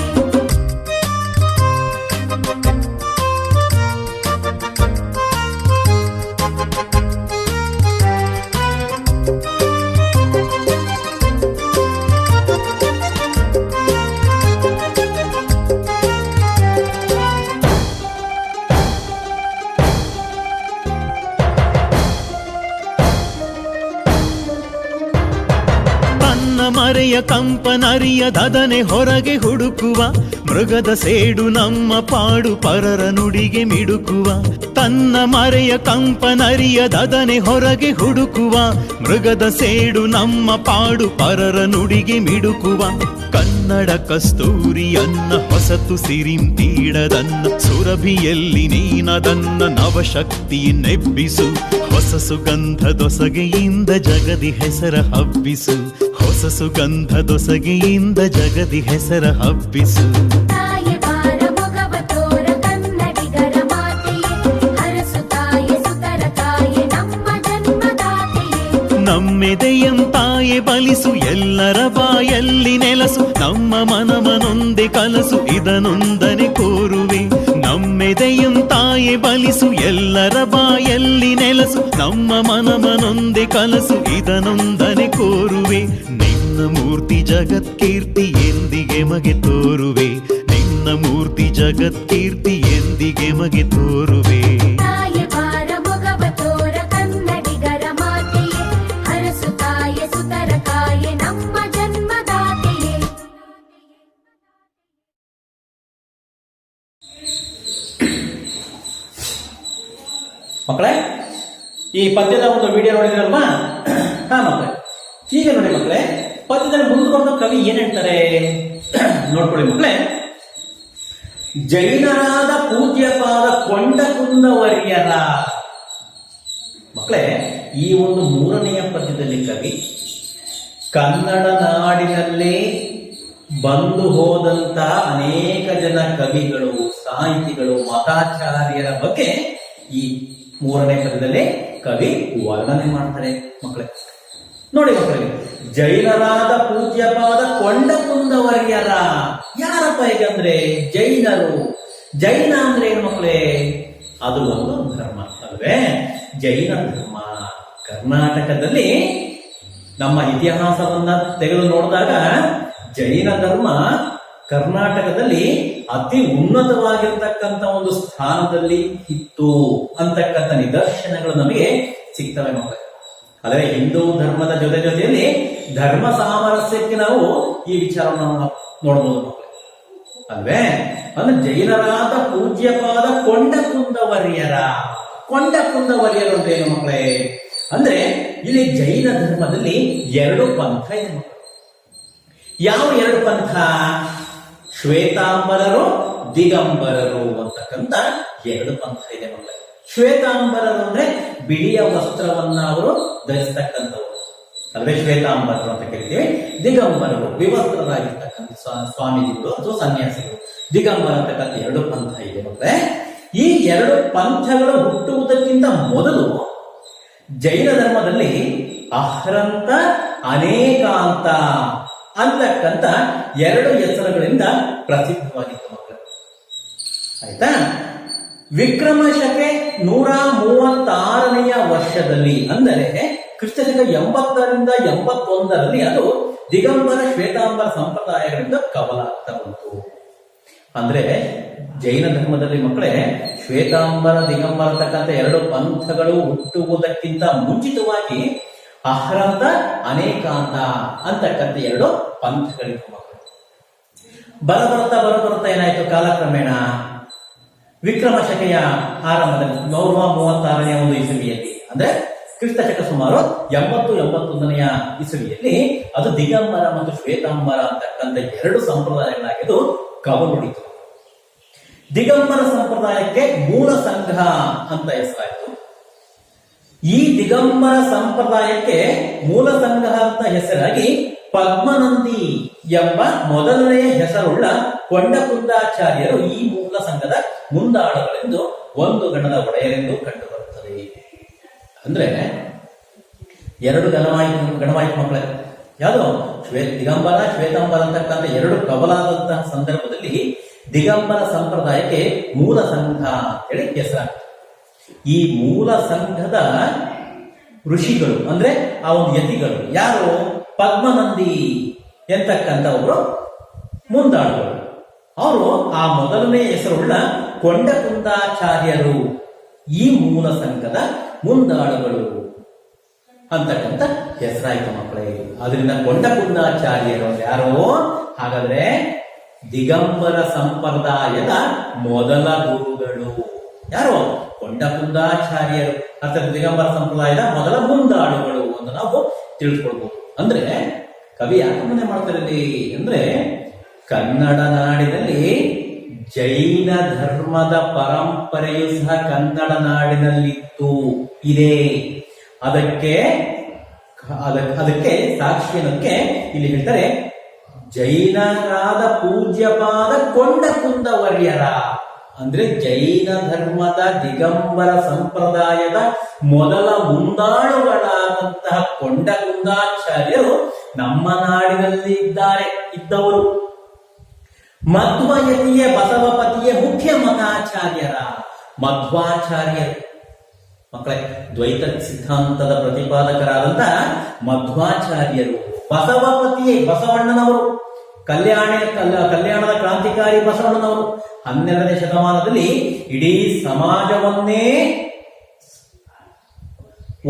ಮರೆಯ ಕಂಪನರಿಯದನೆ ಹೊರಗೆ ಹುಡುಕುವ, ಮೃಗದ ಸೇಡು ನಮ್ಮ ಪಾಡು ಪರರ ನುಡಿಗೆ ಮಿಡುಕುವ. ತನ್ನ ಮರೆಯ ಕಂಪನರಿಯದನೆ ಹೊರಗೆ ಹುಡುಕುವ, ಮೃಗದ ಸೇಡು ನಮ್ಮ ಪಾಡು ಪರರ ನುಡಿಗೆ ಮಿಡುಕುವ. ಕನ್ನಡ ಕಸ್ತೂರಿಯನ್ನ ಹೊಸತು ಸಿರಿಂತೀಡದನ್ನ, ಸುರಭಿಯಲ್ಲಿ ನೀನದನ್ನ ನವಶಕ್ತಿ ನೆಬ್ಬಿಸು. ಹೊಸ ಸುಗಂಧದೊಸಗೆಯಿಂದ ಜಗದಿ ಹೆಸರ ಹಬ್ಬಿಸು, ಹೊಸ ಸುಗಂಧದೊಸಗೆಯಿಂದ ಜಗದಿ ಹೆಸರ ಹಬ್ಬಿಸು. ತಾಯಿ ಬಾರ ಮೊಗವ ತೋರ ಕನ್ನಡಿಗರ ಮಾತೆಯೇ, ಹರಸು ತಾಯಿ ಸುತರ ತಾಯಿ ನಮ್ಮ ಜನ್ಮದಾತೆಯೇ. ನಮ್ಮೆದೆಯಂ ತಾಯೆ ಬಲಿಸು, ಎಲ್ಲರ ಬಾಯಲ್ಲಿ ನೆಲಸು, ನಮ್ಮ ಮನಮನೊಂದೆ ಕಲಸು, ಇದನೊಂದನೆ ಕೋರುವೆ. ನಮ್ಮೆದೆಯಂ ತಾಯೆ ಬಲಿಸು, ಎಲ್ಲರ ಬಾಯಲ್ಲಿ ನೆಲಸು, ನಮ್ಮ ಮನಮನೊಂದೆ ಕಲಸು, ಇದನೊಂದನೆ ಕೋರುವೆ. ನಿನ್ನ ಮೂರ್ತಿ ಜಗತ್ಕೀರ್ತಿ ಎಂದಿಗೆ ಮಗೆ ತೋರುವೆ, ನಿನ್ನ ಮೂರ್ತಿ ಜಗತ್ಕೀರ್ತಿ ಎಂದಿಗೆ ಮಗೆ ತೋರುವೆ. ತಾಯಿ ಬಾರ ಮೊಗವ ತೋರ ಕನ್ನಡಿಗರ ಮಾತೆಯೇ, ಹರಸು ತಾಯಿ ಸುತರ ತಾಯಿ ನಮ್ಮ ಜನ್ಮದಾತೆಯೇ. ಮಕ್ಕಳೇ, ಈ ಪದ್ಯದ ಒಂದು ವಿಡಿಯೋ ನೋಡಿದ್ರಲ್ವಾ? ಹಾ ಮಕ್ಕಳೇ, ಈಗ ನೋಡಿ ಮಕ್ಕಳೇ, ಪದ್ಯದಲ್ಲಿ ಮುಂದುವರೆದ ಕವಿ ಏನ್ ಹೇಳ್ತಾರೆ ನೋಡ್ಕೊಳ್ಳಿ ಮಕ್ಕಳೇ. ಜೈನರಾದ ಪೂಜ್ಯಪಾದ ಕೊಂಡಕುಂದವರ್ಯರ. ಮಕ್ಕಳೇ, ಈ ಒಂದು ಮೂರನೆಯ ಪದ್ಯದಲ್ಲಿ ಕವಿ ಕನ್ನಡ ನಾಡಿನಲ್ಲಿ ಬಂದು ಹೋದಂತ ಅನೇಕ ಜನ ಕವಿಗಳು, ಸಾಹಿತಿಗಳು, ಮತಾಚಾರ್ಯರ ಬಗ್ಗೆ ಈ ಮೂರನೇ ಪದ್ಯದಲ್ಲಿ ಕವಿ ವರ್ಣನೆ ಮಾಡ್ತಾರೆ ಮಕ್ಕಳೇ. ನೋಡಿ ಮಕ್ಕಳಿಗೆ, ಜೈನರಾದ ಪೂಜ್ಯಪಾದ ಕೊಂಡಕುಂದವರ್ಯರ. ಯಾರಪ್ಪ ಹೇಗಂದ್ರೆ ಜೈನರು. ಜೈನ ಅಂದ್ರೆ ಏನು ಮಕ್ಕಳೇ? ಅದು ಒಂದು ಧರ್ಮ ಅಲ್ವೇ? ಜೈನ ಧರ್ಮ ಕರ್ನಾಟಕದಲ್ಲಿ ನಮ್ಮ ಇತಿಹಾಸವನ್ನ ತೆಗೆದು ನೋಡಿದಾಗ ಜೈನ ಧರ್ಮ ಕರ್ನಾಟಕದಲ್ಲಿ ಅತಿ ಉನ್ನತವಾಗಿರ್ತಕ್ಕಂಥ ಒಂದು ಸ್ಥಾನದಲ್ಲಿ ಇತ್ತು ಅಂತಕ್ಕಂಥ ನಿದರ್ಶನಗಳು ನಮಗೆ ಸಿಗ್ತವೆ ಮಕ್ಕಳೇ. ಆದರೆ ಹಿಂದೂ ಧರ್ಮದ ಜೊತೆಯಲ್ಲಿ ಧರ್ಮ ಸಾಮರಸ್ಯಕ್ಕೆ ನಾವು ಈ ವಿಚಾರವನ್ನು ನೋಡಬಹುದು ಮಕ್ಕಳೇ ಅಲ್ವೇ? ಅಂದ್ರೆ ಜೈನರಾದ ಪೂಜ್ಯಪಾದ ಕೊಂಡಕುಂದವರ್ಯರ. ಕೊಂಡಕುಂದವರ್ಯರು ಅಂದ್ರೆ ಏನು ಮಕ್ಕಳೇ? ಅಂದ್ರೆ ಇಲ್ಲಿ ಜೈನ ಧರ್ಮದಲ್ಲಿ ಎರಡು ಪಂಥ ಇದೆ ಮಕ್ಕಳು. ಯಾವ ಎರಡು ಪಂಥ? ಶ್ವೇತಾಂಬರರು, ದಿಗಂಬರರು ಅಂತಕ್ಕಂಥ ಎರಡು ಪಂಥ ಇದೆ ಮಕ್ಕಳೇ. ಶ್ವೇತಾಂಬರರು ಅಂದ್ರೆ ಬಿಳಿಯ ವಸ್ತ್ರವನ್ನ ಅವರು ಧರಿಸ್ತಕ್ಕಂಥವ್ರು ಅಲ್ವೇ ಶ್ವೇತಾಂಬರರು ಅಂತ ಕರಿತೀವಿ. ದಿಗಂಬರರು ವಿವಸ್ತ್ರರಾಗಿರ್ತಕ್ಕಂಥ ಸ್ವಾಮೀಜಿಗಳು ಅಥವಾ ಸನ್ಯಾಸಿಗಳು. ದಿಗಂಬರ ಅಂತಕ್ಕಂಥ ಎರಡು ಪಂಥ ಇದೆ ಮಕ್ಕಳೇ. ಈ ಎರಡು ಪಂಥಗಳು ಹುಟ್ಟುವುದಕ್ಕಿಂತ ಮೊದಲು ಜೈನ ಧರ್ಮದಲ್ಲಿ ಅಹ್ರಂತ, ಅನೇಕಾಂತ ಅಂತಕ್ಕಂಥ ಎರಡು ಹೆಸರುಗಳಿಂದ ಪ್ರಸಿದ್ಧವಾಗಿತ್ತು ಮಕ್ಕಳು. ಆಯ್ತಾ? ವಿಕ್ರಮ ಶಕೆ 136ನೇ ವರ್ಷದಲ್ಲಿ, ಅಂದರೆ ಕ್ರಿಸ್ತಶಕ 80ರಿಂದ 81ರಲ್ಲಿ ಅದು ದಿಗಂಬರ ಶ್ವೇತಾಂಬರ ಸಂಪ್ರದಾಯಗಳಿಂದ ಕವಲಾಗ್ತಾ ಬಂತು. ಅಂದ್ರೆ ಜೈನ ಧರ್ಮದಲ್ಲಿ ಮಕ್ಕಳೇ ಶ್ವೇತಾಂಬರ, ದಿಗಂಬರ ಅಂತಕ್ಕಂಥ ಎರಡು ಪಂಥಗಳು ಹುಟ್ಟುವುದಕ್ಕಿಂತ ಮುಂಚಿತವಾಗಿ ಅಹ್ರಂತ, ಅನೇಕಾಂತ ಅಂತಕ್ಕಂಥ ಎರಡು ಪಂಥಗಳಿತ್ತು ಮಕ್ಕಳು. ಬರಬರ್ತಾ ಏನಾಯ್ತು? ಕಾಲಕ್ರಮೇಣ ವಿಕ್ರಮ ಶಕೆಯ ಆರಂಭದಲ್ಲಿ 136ನೇ ಒಂದು ಇಸವಿಯಲ್ಲಿ, ಅಂದ್ರೆ ಕ್ರಿಸ್ತಶಕ ಸುಮಾರು 80-81ನೇ ಇಸವಿಯಲ್ಲಿ ಅದು ದಿಗಂಬರ ಮತ್ತು ಶ್ವೇತಾಂಬರ ಅಂತಕ್ಕಂಥ ಎರಡು ಸಂಪ್ರದಾಯಗಳಾಗಿದ್ದು ಕವಲೊಡಿತು. ದಿಗಂಬರ ಸಂಪ್ರದಾಯಕ್ಕೆ ಮೂಲ ಸಂಘ ಅಂತ ಹೆಸರಾಯಿತು. ಈ ದಿಗಂಬರ ಸಂಪ್ರದಾಯಕ್ಕೆ ಮೂಲ ಸಂಘ ಅಂತ ಹೆಸರಾಗಿ ಪದ್ಮನಂದಿ ಎಂಬ ಮೊದಲನೆಯ ಹೆಸರುಳ್ಳ ಕೊಂಡಕುಂದಾಚಾರ್ಯರು ಈ ಮೂಲ ಸಂಘದ ಮುಂದಾಳುಗಳೆಂದು ಒಂದು ಗಣದ ಒಡೆಯರೆಂದು ಕಂಡು ಬರುತ್ತದೆ. ಅಂದ್ರೆ ಎರಡು ಗಣವಾಯಿತು ಮಕ್ಕಳೇ. ಯಾವುದು? ದಿಗಂಬರ, ಶ್ವೇತಾಂಬರ ಅಂತಕ್ಕಂಥ ಎರಡು ಕವಲಾದಂತಹ ಸಂದರ್ಭದಲ್ಲಿ ದಿಗಂಬರ ಸಂಪ್ರದಾಯಕ್ಕೆ ಮೂಲ ಸಂಘ ಹೇಳಿ ಹೆಸರಾಗ್ತದೆ. ಈ ಮೂಲ ಸಂಘದ ಋಷಿಗಳು ಅಂದ್ರೆ ಆ ಒಂದು ಯತಿಗಳು ಯಾರು? ಪದ್ಮನಂದಿ ಎಂತಕ್ಕಂಥ ಒಬ್ರು ಮುಂದಾಳುಗಳು. ಅವರು ಆ ಮೊದಲನೇ ಹೆಸರುಳ್ಳ ಕೊಂಡಕುಂದಾಚಾರ್ಯರು ಈ ಮೂಲ ಸಂಘದ ಮುಂದಾಳುಗಳು ಅಂತಕ್ಕಂಥ ಹೆಸರಾಯ್ತು ಮಕ್ಕಳೇ. ಅದರಿಂದ ಕೊಂಡಕುಂದಾಚಾರ್ಯರು ಯಾರು? ಹಾಗಾದ್ರೆ ದಿಗಂಬರ ಸಂಪ್ರದಾಯದ ಮೊದಲ ಗುರುಗಳು ಯಾರು? ಕೊಂಡಕುಂದಾಚಾರ್ಯರು. ಅರ್ಥಾತ್ ದಿಗಂಬರ ಸಂಪ್ರದಾಯದ ಮೊದಲ ಮುಂದಾಳುಗಳು ಅಂತ ನಾವು ತಿಳಿದುಕೊಳ್ಬಹುದು. ಅಂದ್ರೆ ಕವಿ ಯಾಕೆ ಮಾಡ್ತಾರೆ ಅಂದ್ರೆ ಕನ್ನಡ ನಾಡಿನಲ್ಲಿ ಜೈನ ಧರ್ಮದ ಪರಂಪರೆಯು ಸಹ ಕನ್ನಡ ನಾಡಿನಲ್ಲಿತ್ತು, ಇದೆ. ಅದಕ್ಕೆ ಸಾಕ್ಷಿ ಇಲ್ಲಿ ಹೇಳ್ತಾರೆ, ಜೈನರಾದ ಪೂಜ್ಯಪಾದ ಕೊಂಡಕುಂದವರ್ಯರ, ಅಂದ್ರೆ ಜೈನ ಧರ್ಮದ ದಿಗಂಬರ ಸಂಪ್ರದಾಯದ ಮೊದಲ ಮುಂದಾಳುಗಳಾದಂತಹ ಕೊಂಡಕುಂದಾಚಾರ್ಯರು ನಮ್ಮ ನಾಡಿನಲ್ಲಿ ಇದ್ದವರು. ಮಧ್ವಯತಿಯ ಬಸವಪತಿಯ ಮುಖ್ಯ ಮತಾಚಾರ್ಯರ ಮಧ್ವಾಚಾರ್ಯರು. ಮಕ್ಕಳೇ, ದ್ವೈತ ಸಿದ್ಧಾಂತದ ಪ್ರತಿಪಾದಕರಾದಂತಹ ಮಧ್ವಾಚಾರ್ಯರು, ಬಸವಪತಿಯೇ ಬಸವಣ್ಣನವರು, ಕಲ್ಯಾಣದ ಕ್ರಾಂತಿಕಾರಿ ಬಸವಣ್ಣನವರು 12ನೇ ಶತಮಾನದಲ್ಲಿ ಇಡೀ ಸಮಾಜವನ್ನೇ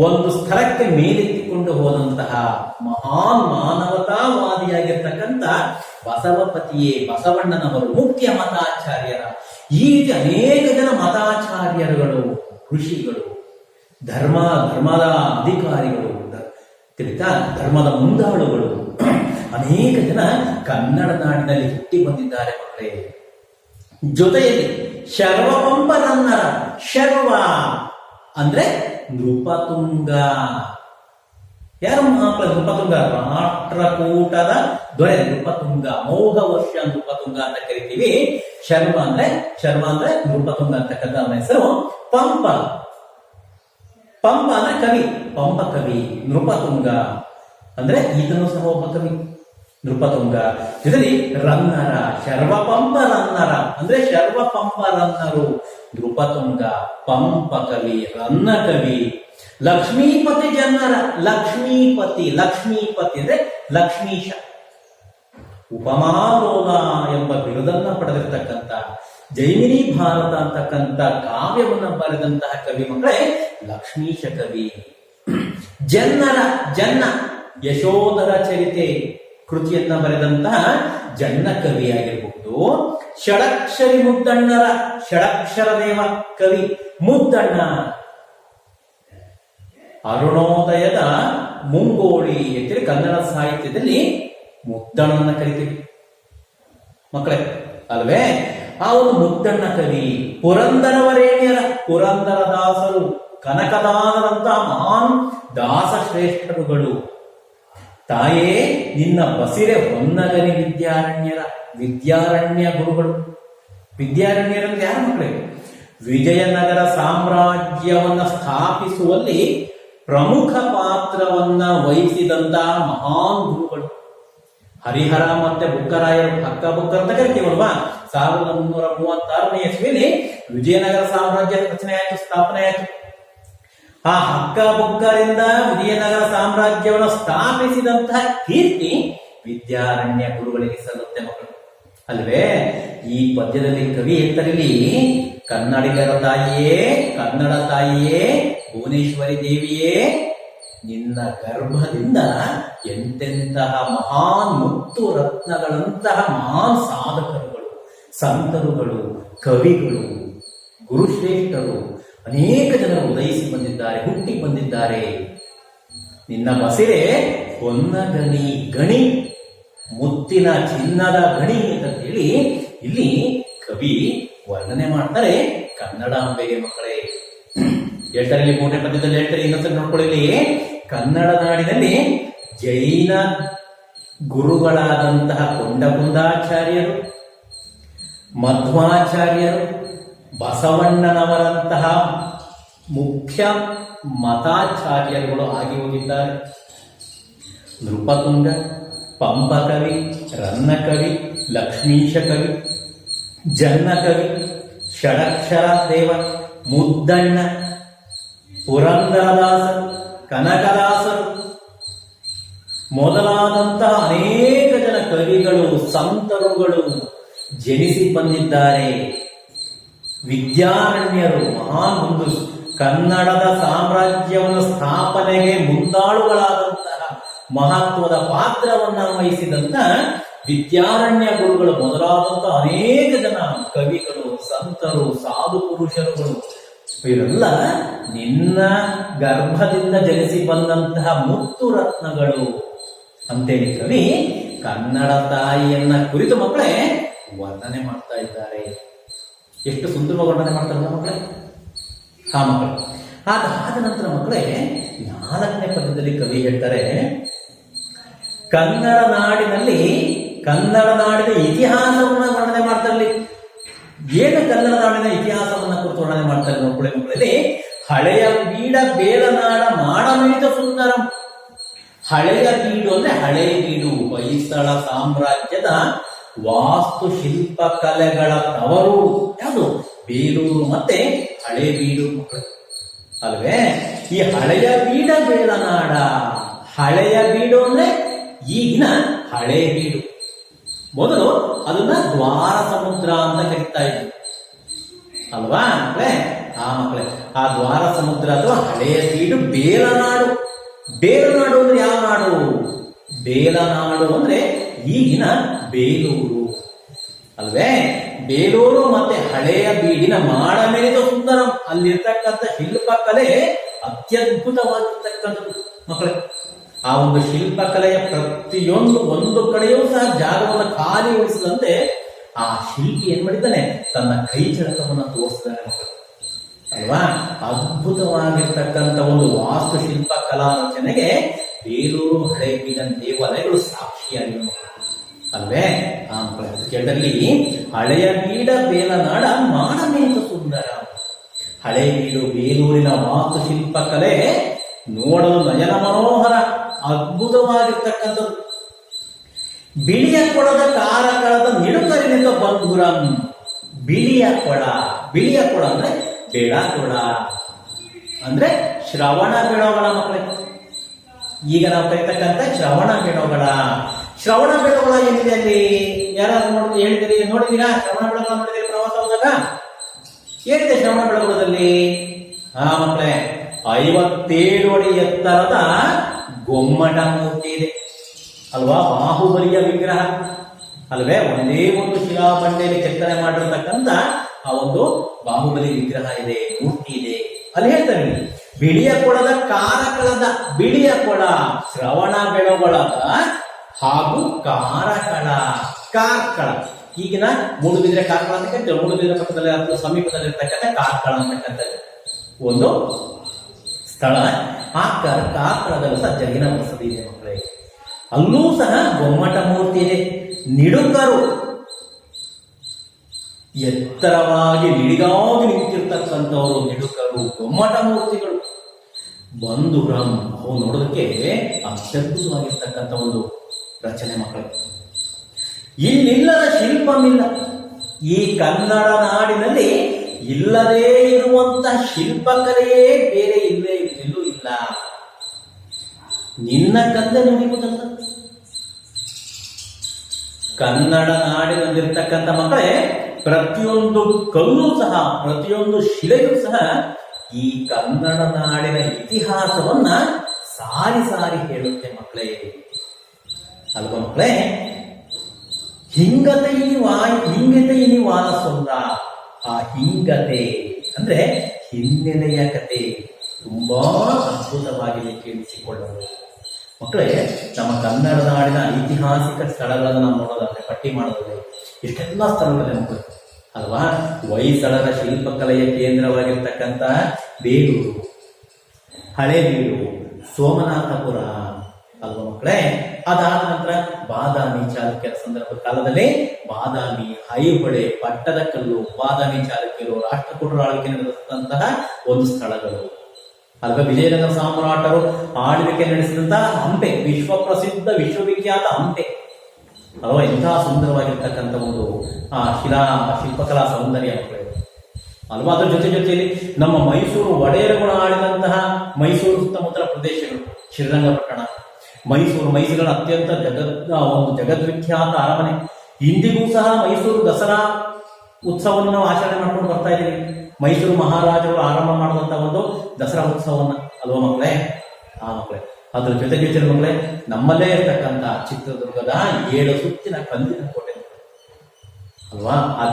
ಒಂದು ಸ್ಥಳಕ್ಕೆ ಮೇಲೆತ್ತಿಕೊಂಡು ಹೋದಂತಹ ಮಹಾನ್ ಮಾನವತಾವಾದಿಯಾಗಿರ್ತಕ್ಕಂಥ ಬಸವಪತಿಯೇ ಬಸವಣ್ಣನವರು ಮುಖ್ಯ ಮತಾಚಾರ್ಯರ. ಈ ರೀತಿ ಅನೇಕ ಜನ ಮತಾಚಾರ್ಯರುಗಳು, ಋಷಿಗಳು, ಧರ್ಮದ ಅಧಿಕಾರಿಗಳು, ಧರ್ಮದ ಮುಂದಾಳುಗಳು ಅನೇಕ ಜನ ಕನ್ನಡ ನಾಡಿನಲ್ಲಿ ಹುಟ್ಟಿ ಬಂದಿದ್ದಾರೆ ಮಕ್ಕಳೇ. ಜೊತೆಯಲ್ಲಿ ಶರ್ವಪಂಪರನ್ನರ, ಶರ್ವ ಅಂದ್ರೆ ನೃಪತುಂಗ. ಯಾರು ಮಕ್ಕಳ ನೃಪತುಂಗ? ರಾಷ್ಟ್ರಕೂಟದ ದೊರೆ ನೃಪತುಂಗ, ಅಮೋಘ ವರ್ಷ ನೃಪತುಂಗ ಅಂತ ಕರಿತೀವಿ. ಶರ್ವ ಅಂದ್ರೆ ನೃಪತುಂಗ ಅಂತಕ್ಕಂಥ ಹೆಸರು. ಪಂಪ ಅಂದ್ರೆ ಕವಿ, ಪಂಪ ಕವಿ. ನೃಪತುಂಗ ಅಂದ್ರೆ ಈತನು ಸಹ ಒಬ್ಬ ಕವಿ, ನೃಪತುಂಗ. ಇದರಲ್ಲಿ ರನ್ನರ, ಶರ್ವಪಂಪ ರನ್ನರ ಅಂದ್ರೆ ಶರ್ವಪಂಪ ರನ್ನರು, ನೃಪತುಂಗ, ಪಂಪ ಕವಿ, ರನ್ನ ಕವಿ. ಲಕ್ಷ್ಮೀಪತಿ ಜನರ, ಲಕ್ಷ್ಮೀಪತಿ ಅಂದ್ರೆ ಲಕ್ಷ್ಮೀಶ. ಉಪಮಾಲೋಲ ಎಂಬ ಬಿರುದನ್ನ ಪಡೆದಿರ್ತಕ್ಕಂಥ, ಜೈಮಿನಿ ಭಾರತ ಅಂತಕ್ಕಂಥ ಕಾವ್ಯವನ್ನ ಬರೆದಂತಹ ಕವಿ ಮಕ್ಕಳೇ ಲಕ್ಷ್ಮೀಶ ಕವಿ. ಜನ್ನ ಯಶೋಧರ ಚರಿತೆ ಕೃತಿಯನ್ನ ಬರೆದಂತಹ ಜನ್ನ ಕವಿಯಾಗಿರಬಹುದು. ಷಡಕ್ಷರಿ ಮುದ್ದಣ್ಣರ, ಷಡಕ್ಷರ ದೇವ ಕವಿ ಮುದ್ದಣ್ಣ. ಅರುಣೋದಯದ ಮುಂಗೋಳಿ ಅಂತೇಳಿ ಕನ್ನಡ ಸಾಹಿತ್ಯದಲ್ಲಿ ಮುದ್ದಣ್ಣನ ಕರಿತೀವಿ ಮಕ್ಕಳೇ, ಅಲ್ವೇ? ಆ ಒಂದು ಮುದ್ದಣ್ಣ ಕವಿ. ಪುರಂದರವರೇಣ್ಯರ, ಪುರಂದರದಾಸರು, ಕನಕದಾಸರಂತಹ ಮಹಾನ್ ದಾಸ ಶ್ರೇಷ್ಠರುಗಳು. ತಾಯೇ ನಿನ್ನ ಬಸಿರೆ ಹೊನ್ನಗನಿ ವಿದ್ಯಾರಣ್ಯ ಗುರುಗಳು. ವಿದ್ಯಾರಣ್ಯರಂದ್ರೆ ಯಾರು ಮಕ್ಕಳೇ? ವಿಜಯನಗರ ಸಾಮ್ರಾಜ್ಯವನ್ನ ಸ್ಥಾಪಿಸುವಲ್ಲಿ ಪ್ರಮುಖ ಪಾತ್ರವನ್ನ ವಹಿಸಿದಂತಹ ಮಹಾನ್ ಗುರುಗಳು. ಹರಿಹರ ಮತ್ತೆ ಬುಕ್ಕರಾಯರು, ಹಕ್ಕ ಬುಕ್ಕರ್ ಅಂತ ಕರಿತೀವಲ್ವಾ? 1336ನೇ ಇಸ್ವಿಯಲ್ಲಿ ವಿಜಯನಗರ ಸಾಮ್ರಾಜ್ಯ ರಚನೆ ಆಯ್ತು, ಸ್ಥಾಪನೆ ಆಯ್ತು. ಆ ಹಕ್ಕ ಬುಕ್ಕರಿಂದ ವಿಜಯನಗರ ಸಾಮ್ರಾಜ್ಯವನ್ನು ಸ್ಥಾಪಿಸಿದಂತಹ ಕೀರ್ತಿ ವಿದ್ಯಾರಣ್ಯ ಗುರುಗಳಿಗೆ ಸಲ್ಲುತ್ತೆ ಮಕ್ಕಳು, ಅಲ್ವೇ? ಈ ಪದ್ಯದಲ್ಲಿ ಕವಿ ಹೇಳ್ತಾರಿಲ್ಲಿ, ಕನ್ನಡಿಗರ ತಾಯಿಯೇ, ಕನ್ನಡ ತಾಯಿಯೇ, ಭುವನೇಶ್ವರಿ ದೇವಿಯೇ, ನಿನ್ನ ಗರ್ಭದಿಂದ ಎಂತೆಂತಹ ಮಹಾನ್ ಮುತ್ತು ರತ್ನಗಳಂತಹ ಮಹಾನ್ ಸಾಧಕರುಗಳು, ಸಂತರುಗಳು, ಕವಿಗಳು, ಗುರುಶ್ರೇಷ್ಠರು ಅನೇಕ ಜನರು ಉದಯಿಸಿ ಬಂದಿದ್ದಾರೆ, ಹುಟ್ಟಿ ಬಂದಿದ್ದಾರೆ. ನಿನ್ನ ಬಸಿರೆ ಹೊನ್ನಗನಿ, ಗಣಿ, ಮುತ್ತಿನ ಚಿನ್ನದ ಗಣಿ ಅಂತ ಹೇಳಿ ಇಲ್ಲಿ ಕವಿ ವರ್ಣನೆ ಮಾಡ್ತಾರೆ ಕನ್ನಡಾಂಬೆಗೆ ಮಕ್ಕಳೇ. ಹೇಳ್ತಾರೆ ಇಲ್ಲಿ 3ನೇ ಪದ್ಯದಲ್ಲಿ ಹೇಳ್ತಾರೆ, ಇನ್ನೊಂದ್ಸರಿ ನೋಡ್ಕೊಳ್ಳಿ. ಕನ್ನಡ ನಾಡಿನಲ್ಲಿ ಜೈನ ಗುರುಗಳಾದಂತಹ ಕೊಂಡಕುಂದಾಚಾರ್ಯರು, ಮಧ್ವಾಚಾರ್ಯರು, ಬಸವಣ್ಣನವರಂತಹ ಮುಖ್ಯ ಮತಾಚಾರ್ಯರುಗಳು ಆಗಿ ಹೋಗಿದ್ದಾರೆ. ನೃಪತುಂಗ, ಪಂಪ ಕವಿ, ರನ್ನ ಕವಿ, ಲಕ್ಷ್ಮೀಶ ಕವಿ, ಜನ್ನ ಕವಿ, ಷಡಕ್ಷರ ದೇವ, ಮುದ್ದಣ್ಣ, ಪುರಂದರದಾಸರು, ಕನಕದಾಸರು ಮೊದಲಾದಂತಹ ಅನೇಕ ಜನ ಕವಿಗಳು, ಸಂತರುಗಳು ಜನಿಸಿ ಬಂದಿದ್ದಾರೆ. ವಿದ್ಯಾರಣ್ಯರು ಮಹಾನ್ ಒಂದು ಕನ್ನಡದ ಸಾಮ್ರಾಜ್ಯವನ್ನು ಸ್ಥಾಪನೆಗೆ ಮುಂದಾಳುಗಳಾದಂತಹ ಮಹತ್ವದ ಪಾತ್ರವನ್ನ ವಹಿಸಿದಂತ ವಿದ್ಯಾರಣ್ಯ ಗುರುಗಳು ಮೊದಲಾದಂತಹ ಅನೇಕ ಜನ ಕವಿಗಳು, ಸಂತರು, ಸಾಧು ಪುರುಷರುಗಳು ಇವರೆಲ್ಲ ನಿನ್ನ ಗರ್ಭದಿಂದ ಜನಿಸಿ ಬಂದಂತಹ ಮುತ್ತು ರತ್ನಗಳು ಅಂತೇಳಿ ಕವಿ ಕನ್ನಡ ತಾಯಿಯನ್ನ ಕುರಿತು ಮಕ್ಕಳೇ ವರ್ಣನೆ ಮಾಡ್ತಾ ಇದ್ದಾರೆ. ಎಷ್ಟು ಸುಂದರವಾಗಿ ವರ್ಣನೆ ಮಾಡ್ತಾರೆ ಮಕ್ಕಳೇ. ಹಾ ಮಕ್ಕಳು, ಅದಾದ ನಂತರ ಮಕ್ಕಳೇ 4ನೇ ಪದ್ಯದಲ್ಲಿ ಕವಿ ಹೇಳ್ತಾರೆ, ಕನ್ನಡ ನಾಡಿನ ಇತಿಹಾಸವನ್ನ ವರ್ಣನೆ ಮಾಡ್ತಾರೆ. ಏನು ಕನ್ನಡ ನಾಡಿನ ಇತಿಹಾಸವನ್ನ ಕುರಿತು ವರ್ಣನೆ ಮಾಡ್ತಾರೆ ನೋಡ್ಕೊಳ್ಳಿ ಮಕ್ಕಳಲ್ಲಿ. ಹಳೆಯ ಬೀಡ ಬೇಲನಾಡ ಮಾಡಮಿಡಿದ ಸುಂದರಂ. ಹಳೆಯ ಬೀಡು ಅಂದ್ರೆ ಹಳೆಯ ಬೀಡು, ಹೊಯ್ಸಳ ಸಾಮ್ರಾಜ್ಯದ ವಾಸ್ತು ಶಿಲ್ಪ ಕಲೆಗಳ ತವರು ಯಾವುದು? ಬೇಲೂರು ಮತ್ತೆ ಹಳೆ ಬೀಡು ಮಕ್ಕಳು ಅಲ್ವೇ. ಈ ಹಳೆಯ ಬೀಡ ಬೇಲನಾಡ, ಹಳೆಯ ಬೀಡು ಅಂದ್ರೆ ಈಗಿನ ಹಳೆ ಬೀಡು. ಮೊದಲು ಅದನ್ನ ದ್ವಾರ ಸಮುದ್ರ ಅಂತ ಕರೀತಾ ಇದ್ರು ಅಲ್ವಾ ಮಕ್ಕಳೇ? ಮಕ್ಕಳೇ, ಆ ದ್ವಾರ ಸಮುದ್ರ ಅಥವಾ ಹಳೆಯ ಬೀಡು ಬೇಲನಾಡು. ಬೇಲನಾಡು ಅಂದ್ರೆ ಯಾವ ನಾಡು? ಬೇಲನಾಡು ಅಂದ್ರೆ ಈಗಿನ ಬೇಲೂರು ಅಲ್ವೇ. ಬೇಲೂರು ಮತ್ತೆ ಹಳೆಯ ಬೀಡಿನ ಮಾಡಮೇಲಿದ ಸುಂದರಂ. ಅಲ್ಲಿರ್ತಕ್ಕಂಥ ಶಿಲ್ಪಕಲೆ ಅತ್ಯದ್ಭುತವಾಗಿರ್ತಕ್ಕಂಥದ್ದು ಮಕ್ಕಳೇ. ಆ ಒಂದು ಶಿಲ್ಪಕಲೆಯ ಪ್ರತಿಯೊಂದು ಒಂದು ಕಡೆಯೂ ಸಹ ಜಾಗವನ್ನು ಖಾಲಿ ಉಳಿಸದಂತೆ ಆ ಶಿಲ್ಪಿ ಏನ್ ಮಾಡಿದ್ದಾನೆ? ತನ್ನ ಕೈ ಚಳಕವನ್ನು ತೋರಿಸಿದ್ದಾನೆ ಮಕ್ಕಳು ಅಲ್ವಾ. ಅದ್ಭುತವಾಗಿರ್ತಕ್ಕಂಥ ಒಂದು ವಾಸ್ತುಶಿಲ್ಪ ಕಲಾ ರಚನೆಗೆ ಬೇಲೂರು ಹಳೆಬೀಡಿನ ದೇವಾಲಯಗಳು ಸಾಕ್ಷಿಯಾಗಿವೆ ಅಲ್ವೇ. ಆ ಕೇಳದಲ್ಲಿ ಹಳೆಯ ಬೀಡ ಬೇಲನಾಡ ಮಾಡಮೇತ ಸುಂದರ. ಹಳೆ ಬೀಡು ಬೇಲೂರಿನ ವಾಸ್ತುಶಿಲ್ಪ ಕಲೆ ನೋಡಲು ನಯನ ಮನೋಹರ, ಅದ್ಭುತವಾಗಿರ್ತಕ್ಕಂಥದ್ದು. ಬಿಳಿಯ ಕೊಳದ ಕಾರಕಳದ ನಿಡುಕರಿನಿಂದ ಬಂಧುರಂ. ಬಿಳಿಯ ಕೊಳ ಅಂದ್ರೆ ಬೇಡ ಕೊಳ ಅಂದ್ರೆ ಶ್ರವಣ ಬೆಳಗಳ ಮಕ್ಕಳೇ. ಈಗ ನಾವು ಕರಿತಕ್ಕಂಥ ಶ್ರವಣ ಬೆಳಗಳ ಏನಿದೆ ಅಲ್ಲಿ? ಯಾರು ಹೇಳಿದಿರಿ? ನೋಡಿದೀರಾ? ಶ್ರವಣ ಬೆಳಗೊಳ ನೋಡಿದಿರಿ ಪ್ರವಾಸ ಹೋದಾಗ? ಏನಿದೆ ಶ್ರವಣ ಬೆಳಗೊಳದಲ್ಲಿ? ಮಕ್ಕಳೇ, 57 ಅಡಿ ಎತ್ತರದ ಗೊಮ್ಮಟ ಮೂರ್ತಿ ಇದೆ ಅಲ್ವಾ. ಬಾಹುಬಲಿಯ ವಿಗ್ರಹ ಅಲ್ವೇ. ಒಂದೇ ಒಂದು ಶಿಲಾ ಬಂಡೆಯಲ್ಲಿ ಕೆತ್ತನೆ ಮಾಡಿರ್ತಕ್ಕಂಥ ಆ ಒಂದು ಬಾಹುಬಲಿ ವಿಗ್ರಹ ಇದೆ, ಮೂರ್ತಿ ಇದೆ. ಅಲ್ಲಿ ಹೇಳ್ತಾರೆ, ಬಿಳಿಯ ಕೊಳದ ಕಾರಕಳದ, ಬಿಳಿಯ ಕೊಳ ಶ್ರವಣ ಬೆಳಗೊಳದ ಹಾಗೂ ಕಾರ್ಕಳ ಈಗಿನ ಮೂಡುಬಿದ್ರೆ ಕಾರ್ಕಳ ಅಂತ ಕರಿತೀವಿ. ಮೂಡುಬಿದ್ರೆ ಪಕ್ಕದಲ್ಲಿ ಅಥವಾ ಸಮೀಪದಲ್ಲಿ ಇರ್ತಕ್ಕಂಥ ಕಾರ್ಕಳ ಅಂತಕ್ಕಂಥದ್ದು ಒಂದು ಸ್ಥಳ. ಆ ಕಾರ್ಕಳದಲ್ಲೂ ಸಹ ಜಗಿನ ಬಸದಿ ಇದೆ ಮಕ್ಕಳೇ. ಅಲ್ಲೂ ಸಹ ಗೊಮ್ಮಟ ಮೂರ್ತಿ ಇದೆ. ನಿಡುಕರು ಎತ್ತರವಾಗಿ ನಿಡಿಗಾಗಿ ನಿಂತಿರ್ತಕ್ಕಂಥವರು ನಿಡುಕರು, ಗೊಮ್ಮಟ ಮೂರ್ತಿಗಳು. ಬಂಧುರಂ ಅವು ನೋಡೋದಕ್ಕೆ ಅತ್ಯದ್ಭುತವಾಗಿರ್ತಕ್ಕಂಥ ಒಂದು ರಚನೆ ಮಕ್ಕಳು. ಇಲ್ಲಿಲ್ಲದ ಶಿಲ್ಪಮಿಲ್ಲ. ಈ ಕನ್ನಡ ನಾಡಿನಲ್ಲಿ ಇಲ್ಲದೇ ಇರುವಂತಹ ಶಿಲ್ಪಕಲೆಯೇ ಬೇರೆ ಎಲ್ಲೂ ಇಲ್ಲ. ನಿನ್ನ ಕಂದ ನುಡಿಯುವುದಲ್ಲ. ಕನ್ನಡ ನಾಡಿನಲ್ಲಿರ್ತಕ್ಕಂಥ ಮಕ್ಕಳೇ, ಪ್ರತಿಯೊಂದು ಕಲ್ಲು ಸಹ, ಪ್ರತಿಯೊಂದು ಶಿಲೆಯೂ ಸಹ ಈ ಕನ್ನಡ ನಾಡಿನ ಇತಿಹಾಸವನ್ನ ಸಾರಿ ಸಾರಿ ಹೇಳುತ್ತೆ ಮಕ್ಕಳೇ ಅಲ್ವಾ ಮಕ್ಕಳೇ. ಹಿಂಗತೆ ಇನಿ ವಾಲಸೊಂದ. ಆ ಹಿಂಗತೆ ಅಂದ್ರೆ ಹಿನ್ನೆಲೆಯ ಕತೆ ತುಂಬಾ ಅದ್ಭುತವಾಗಿ ಕೇಳಿಸಿಕೊಳ್ಳಬಹುದು ಮಕ್ಕಳೇ. ನಮ್ಮ ಕನ್ನಡ ನಾಡಿನ ಐತಿಹಾಸಿಕ ಸ್ಥಳಗಳನ್ನು ನಾವು ನೋಡೋದಾದ್ರೆ, ಪಟ್ಟಿ ಮಾಡೋದಾದ್ರೆ ಇಷ್ಟೆಲ್ಲ ಸ್ಥಳಗಳಿವೆ ಮಕ್ಕಳು ಅಲ್ವಾ. ಹೊಯ್ಸಳರ ಶಿಲ್ಪಕಲೆಯ ಕೇಂದ್ರವಾಗಿರ್ತಕ್ಕಂಥ ಬೇಲೂರು, ಹಳೇಬೀಡು, ಸೋಮನಾಥಪುರ ಅಲ್ವಾ ಮಕ್ಕಳೇ. ಅದಾದ ನಂತರ ಬಾದಾಮಿ ಚಾಲುಕ್ಯರ ಸಂದರ್ಭದ ಕಾಲದಲ್ಲಿ ಬಾದಾಮಿ, ಐಹೊಳೆ, ಪಟ್ಟದಕಲ್ಲು, ಬಾದಾಮಿ ಚಾಲುಕ್ಯರು ರಾಷ್ಟ್ರಕೂಟರ ಆಳ್ವಿಕೆ ನಡೆದಂತಹ ಒಂದು ಸ್ಥಳಗಳು ಅಲ್ವಾ. ವಿಜಯನಗರ ಸಾಮ್ರಾಟರು ಆಳ್ವಿಕೆ ನಡೆಸಿದಂತಹ ಹಂಪೆ, ವಿಶ್ವವಿಖ್ಯಾತ ಹಂಪೆ ಅಲ್ವಾ. ಇಂತಹ ಸುಂದರವಾಗಿರ್ತಕ್ಕಂಥ ಒಂದು ಶಿಲ್ಪಕಲಾ ಸೌಂದರ್ಯ ಮಕ್ಕಳು ಅಲ್ವಾ. ಅದ್ರ ಜೊತೆಯಲ್ಲಿ ನಮ್ಮ ಮೈಸೂರು ಒಡೆಯರುಗಳು ಆಳಿದಂತಹ ಮೈಸೂರು ಸುತ್ತಮುತ್ತಲ ಪ್ರದೇಶಗಳು, ಶ್ರೀರಂಗಪಟ್ಟಣ, ಮೈಸೂರಿನ ಅತ್ಯಂತ ಜಗದ್ವಿಖ್ಯಾತ ಅರಮನೆ. ಇಂದಿಗೂ ಸಹ ಮೈಸೂರು ದಸರಾ ಉತ್ಸವವನ್ನು ನಾವು ಆಚರಣೆ ಮಾಡ್ಕೊಂಡು ಬರ್ತಾ ಇದ್ದೀವಿ. ಮೈಸೂರು ಮಹಾರಾಜರು ಆರಂಭ ಮಾಡುವಂತ ಒಂದು ದಸರಾ ಉತ್ಸವವನ್ನ ಅಲ್ವಾ ಮಕ್ಕಳೇ. ಮಕ್ಕಳೇ, ಅದ್ರ ಜೊತೆಗೆ ಮಕ್ಕಳೇ, ನಮ್ಮಲ್ಲೇ ಇರ್ತಕ್ಕಂಥ ಚಿತ್ರದುರ್ಗದ 7 ಸುತ್ತಿನ ಕಲ್ಲಿನ ಕೋಟೆ ಅಲ್ವಾ. ಆ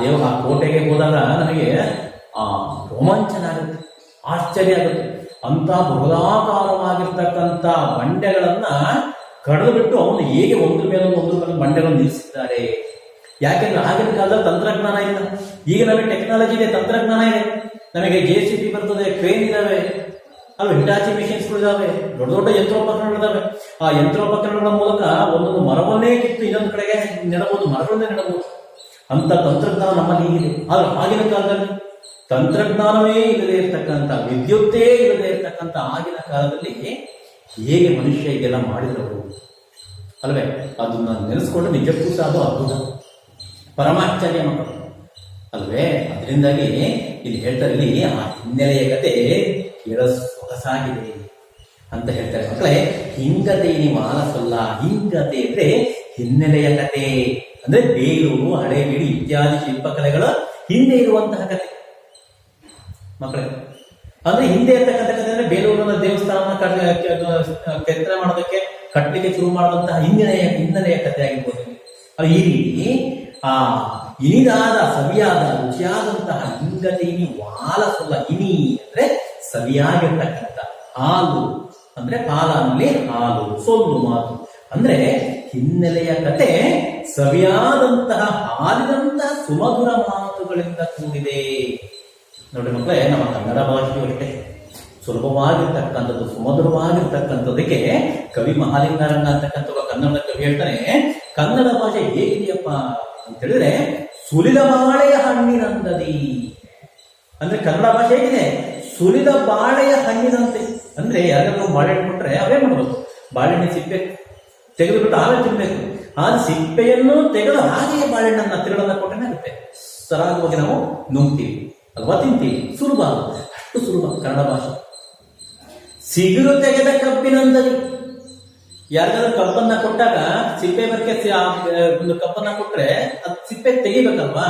ಕೋಟೆಗೆ ಹೋದಾಗ ನನಗೆ ರೋಮಾಂಚನ ಆಗುತ್ತೆ, ಆಶ್ಚರ್ಯ ಆಗುತ್ತೆ. ಅಂತ ಬೃಹದಾಕಾರವಾಗಿರ್ತಕ್ಕಂಥ ಬಂಡೆಗಳನ್ನ ಕಡಿದು ಬಿಟ್ಟು ಅವನು ಹೇಗೆ ಒಂದ್ರ ಮೇಲೆ ಬಂಡೆಗಳನ್ನು ನಿಲ್ಲಿಸಿದ್ದಾರೆ. ಯಾಕೆಂದ್ರೆ ಆಗಿನ ಕಾಲದಲ್ಲಿ ತಂತ್ರಜ್ಞಾನ ಇಲ್ಲ. ಈಗ ನಮಗೆ ಟೆಕ್ನಾಲಜಿ ಇದೆ, ತಂತ್ರಜ್ಞಾನ ಇದೆ. ನಮಗೆ JCB ಬರ್ತದೆ, ಕ್ರೇನ್ ಇದಾವೆ ಅಲ್ವಾ, ಹಿಟಾಚಿ ಮಿಷಿನ್ಸ್ಗಳು ಇದಾವೆ, ದೊಡ್ಡ ದೊಡ್ಡ ಯಂತ್ರೋಪಕರಣಗಳಿದಾವೆ. ಆ ಯಂತ್ರೋಪಕರಣಗಳ ಮೂಲಕ ಒಂದೊಂದು ಮರವನ್ನೇ ಕಿತ್ತು ಇನ್ನೊಂದು ಕಡೆಗೆ ನೆಡಬಹುದು, ಮರಗಳನ್ನೇ ನೆಡಬಹುದು. ಅಂತ ತಂತ್ರಜ್ಞಾನ ನಮ್ಮಲ್ಲಿ ಈಗಿದೆ. ಆದ್ರೆ ಆಗಿನ ಕಾಲದಲ್ಲಿ ತಂತ್ರಜ್ಞಾನವೇ ಇಲ್ಲದೆ ಇರ್ತಕ್ಕಂಥ, ವಿದ್ಯುತ್ತೇ ಇಲ್ಲದೆ ಇರ್ತಕ್ಕಂಥ ಆಗಿನ ಕಾಲದಲ್ಲಿ ಹೇಗೆ ಮನುಷ್ಯ ಇದೆಲ್ಲ ಮಾಡಿದ್ರು ಅಲ್ವೇ? ಅದನ್ನ ನೆನೆಸ್ಕೊಂಡು ನಿಜಕ್ಕೂ ಸಹ ಅದು ಅದ್ಭುತ, ಪರಮಾಶ್ಚರ್ಯ ಮಕ್ಕಳು ಅಲ್ವೇ? ಅದರಿಂದಾಗಿ ಇಲ್ಲಿ ಹೇಳ್ತಾರೆ, ಇಲ್ಲಿ ಆ ಹಿನ್ನೆಲೆಯ ಕತೆ ಕೇಳ ಸೊಗಸಾಗಿದೆ ಅಂತ ಹೇಳ್ತಾರೆ ಮಕ್ಕಳೇ. ಹಿಂಗತೆ ಮಾನಸಲ್ಲ, ಹಿಂಗತೆ ಅಂದ್ರೆ ಹಿನ್ನೆಲೆಯ ಕತೆ, ಅಂದ್ರೆ ಬೇಲೂರು, ಹಳೇಬೀಡು ಇತ್ಯಾದಿ ಶಿಲ್ಪಕಲೆಗಳ ಹಿಂದೆ ಇರುವಂತಹ ಕತೆ ಮಕ್ಕಳೇ. ಅಂದ್ರೆ ಹಿಂದೆ ಇರ್ತಕ್ಕಂಥ ಕತೆ ಅಂದ್ರೆ ಬೇಲೂರಿನ ದೇವಸ್ಥಾನ ಕೆತ್ತನೆ ಮಾಡೋದಕ್ಕೆ ಕಟ್ಟಲಿಕ್ಕೆ ಶುರು ಮಾಡುವಂತಹ ಹಿನ್ನೆಲೆಯ ಕತೆ ಆಗಿರ್ಬೋದು. ಅದು ಈ ರೀತಿ ಆ ಇನಿದಾದ ಸವಿಯಾದ ರುಚಿಯಾದಂತಹ ಹಿಂಗತೆ ವಾಲಸಲ್ಲ. ಇನಿ ಅಂದ್ರೆ ಸವಿಯಾಗಿರ್ತಕ್ಕಂಥ, ಹಾಲು ಅಂದ್ರೆ ಪಾಲನಲ್ಲಿ ಹಾಲು, ಸೊಲ್ಲು ಮಾತು ಅಂದ್ರೆ ಹಿನ್ನೆಲೆಯ ಕತೆ ಸವಿಯಾದಂತಹ ಹಾಲಿನಂತಹ ಸುಮಧುರ ಮಾತುಗಳಿಂದ ಕೂಡಿದೆ. ನೋಡ್ರಿ ಮಕ್ಕಳೇ, ನಮ್ಮ ಕನ್ನಡ ಭಾಷೆಯು ಅಷ್ಟೇ ಸುಲಭವಾಗಿರ್ತಕ್ಕಂಥದ್ದು, ಸುಮಧುರವಾಗಿರ್ತಕ್ಕಂಥದಕ್ಕೆ ಕವಿ ಮಹಾಲಿಂಗಾರಂಗ ಅಂತಕ್ಕಂಥ ಕನ್ನಡ ಕವಿ ಹೇಳ್ತಾನೆ, ಕನ್ನಡ ಭಾಷೆ ಹೇಗಿದೆಯಪ್ಪ ಅಂತ ಹೇಳಿದ್ರೆ ಸುಲಿದ ಬಾಳೆಯ ಹಣ್ಣಿನಂದದಿ. ಅಂದ್ರೆ ಕನ್ನಡ ಭಾಷೆ ಹೇಗಿದೆ? ಸುಲಿದ ಬಾಳೆಯ ಹಣ್ಣಿನಂತೆ. ಅಂದ್ರೆ ಯಾರಾದ್ರೂ ಬಾಳೆಹಣ್ಣು ಕೊಟ್ರೆ ಅವೇ ಮಾಡಬೇಕು, ಬಾಳೆಹಣ್ಣೆ ಸಿಪ್ಪೆ ತೆಗೆದುಬಿಟ್ಟು ಆಮೇಲೆ ತಿನ್ಬೇಕು. ಆ ಸಿಪ್ಪೆಯನ್ನು ತೆಗೆದು ಹಾಗೆಯೇ ಬಾಳೆಹಣ್ಣನ್ನ ತಿರುಳನ್ನ ಕೊಟ್ಟರೆ ಆಗುತ್ತೆ, ಸರಾಗವಾಗಿ ನಾವು ನುಂಗ್ತೀವಿ ಅಲ್ವಾ, ತಿಂತೀವಿ. ಸುಲಭ, ಅಷ್ಟು ಸುಲಭ ಕನ್ನಡ ಭಾಷೆ. ಸಿಗುರು ತೆಗೆದ ಕಬ್ಬಿನಂದದಿ. ಯಾರಿಗಾದ್ರೂ ಕಬ್ಬನ್ನ ಕೊಟ್ಟಾಗ ಸಿಪ್ಪೆ ಬರಕ್ಕೆ ಒಂದು ಕಬ್ಬನ್ನ ಕೊಟ್ರೆ ಅದು ಸಿಪ್ಪೆ ತೆಗಿಬೇಕಲ್ವಾ,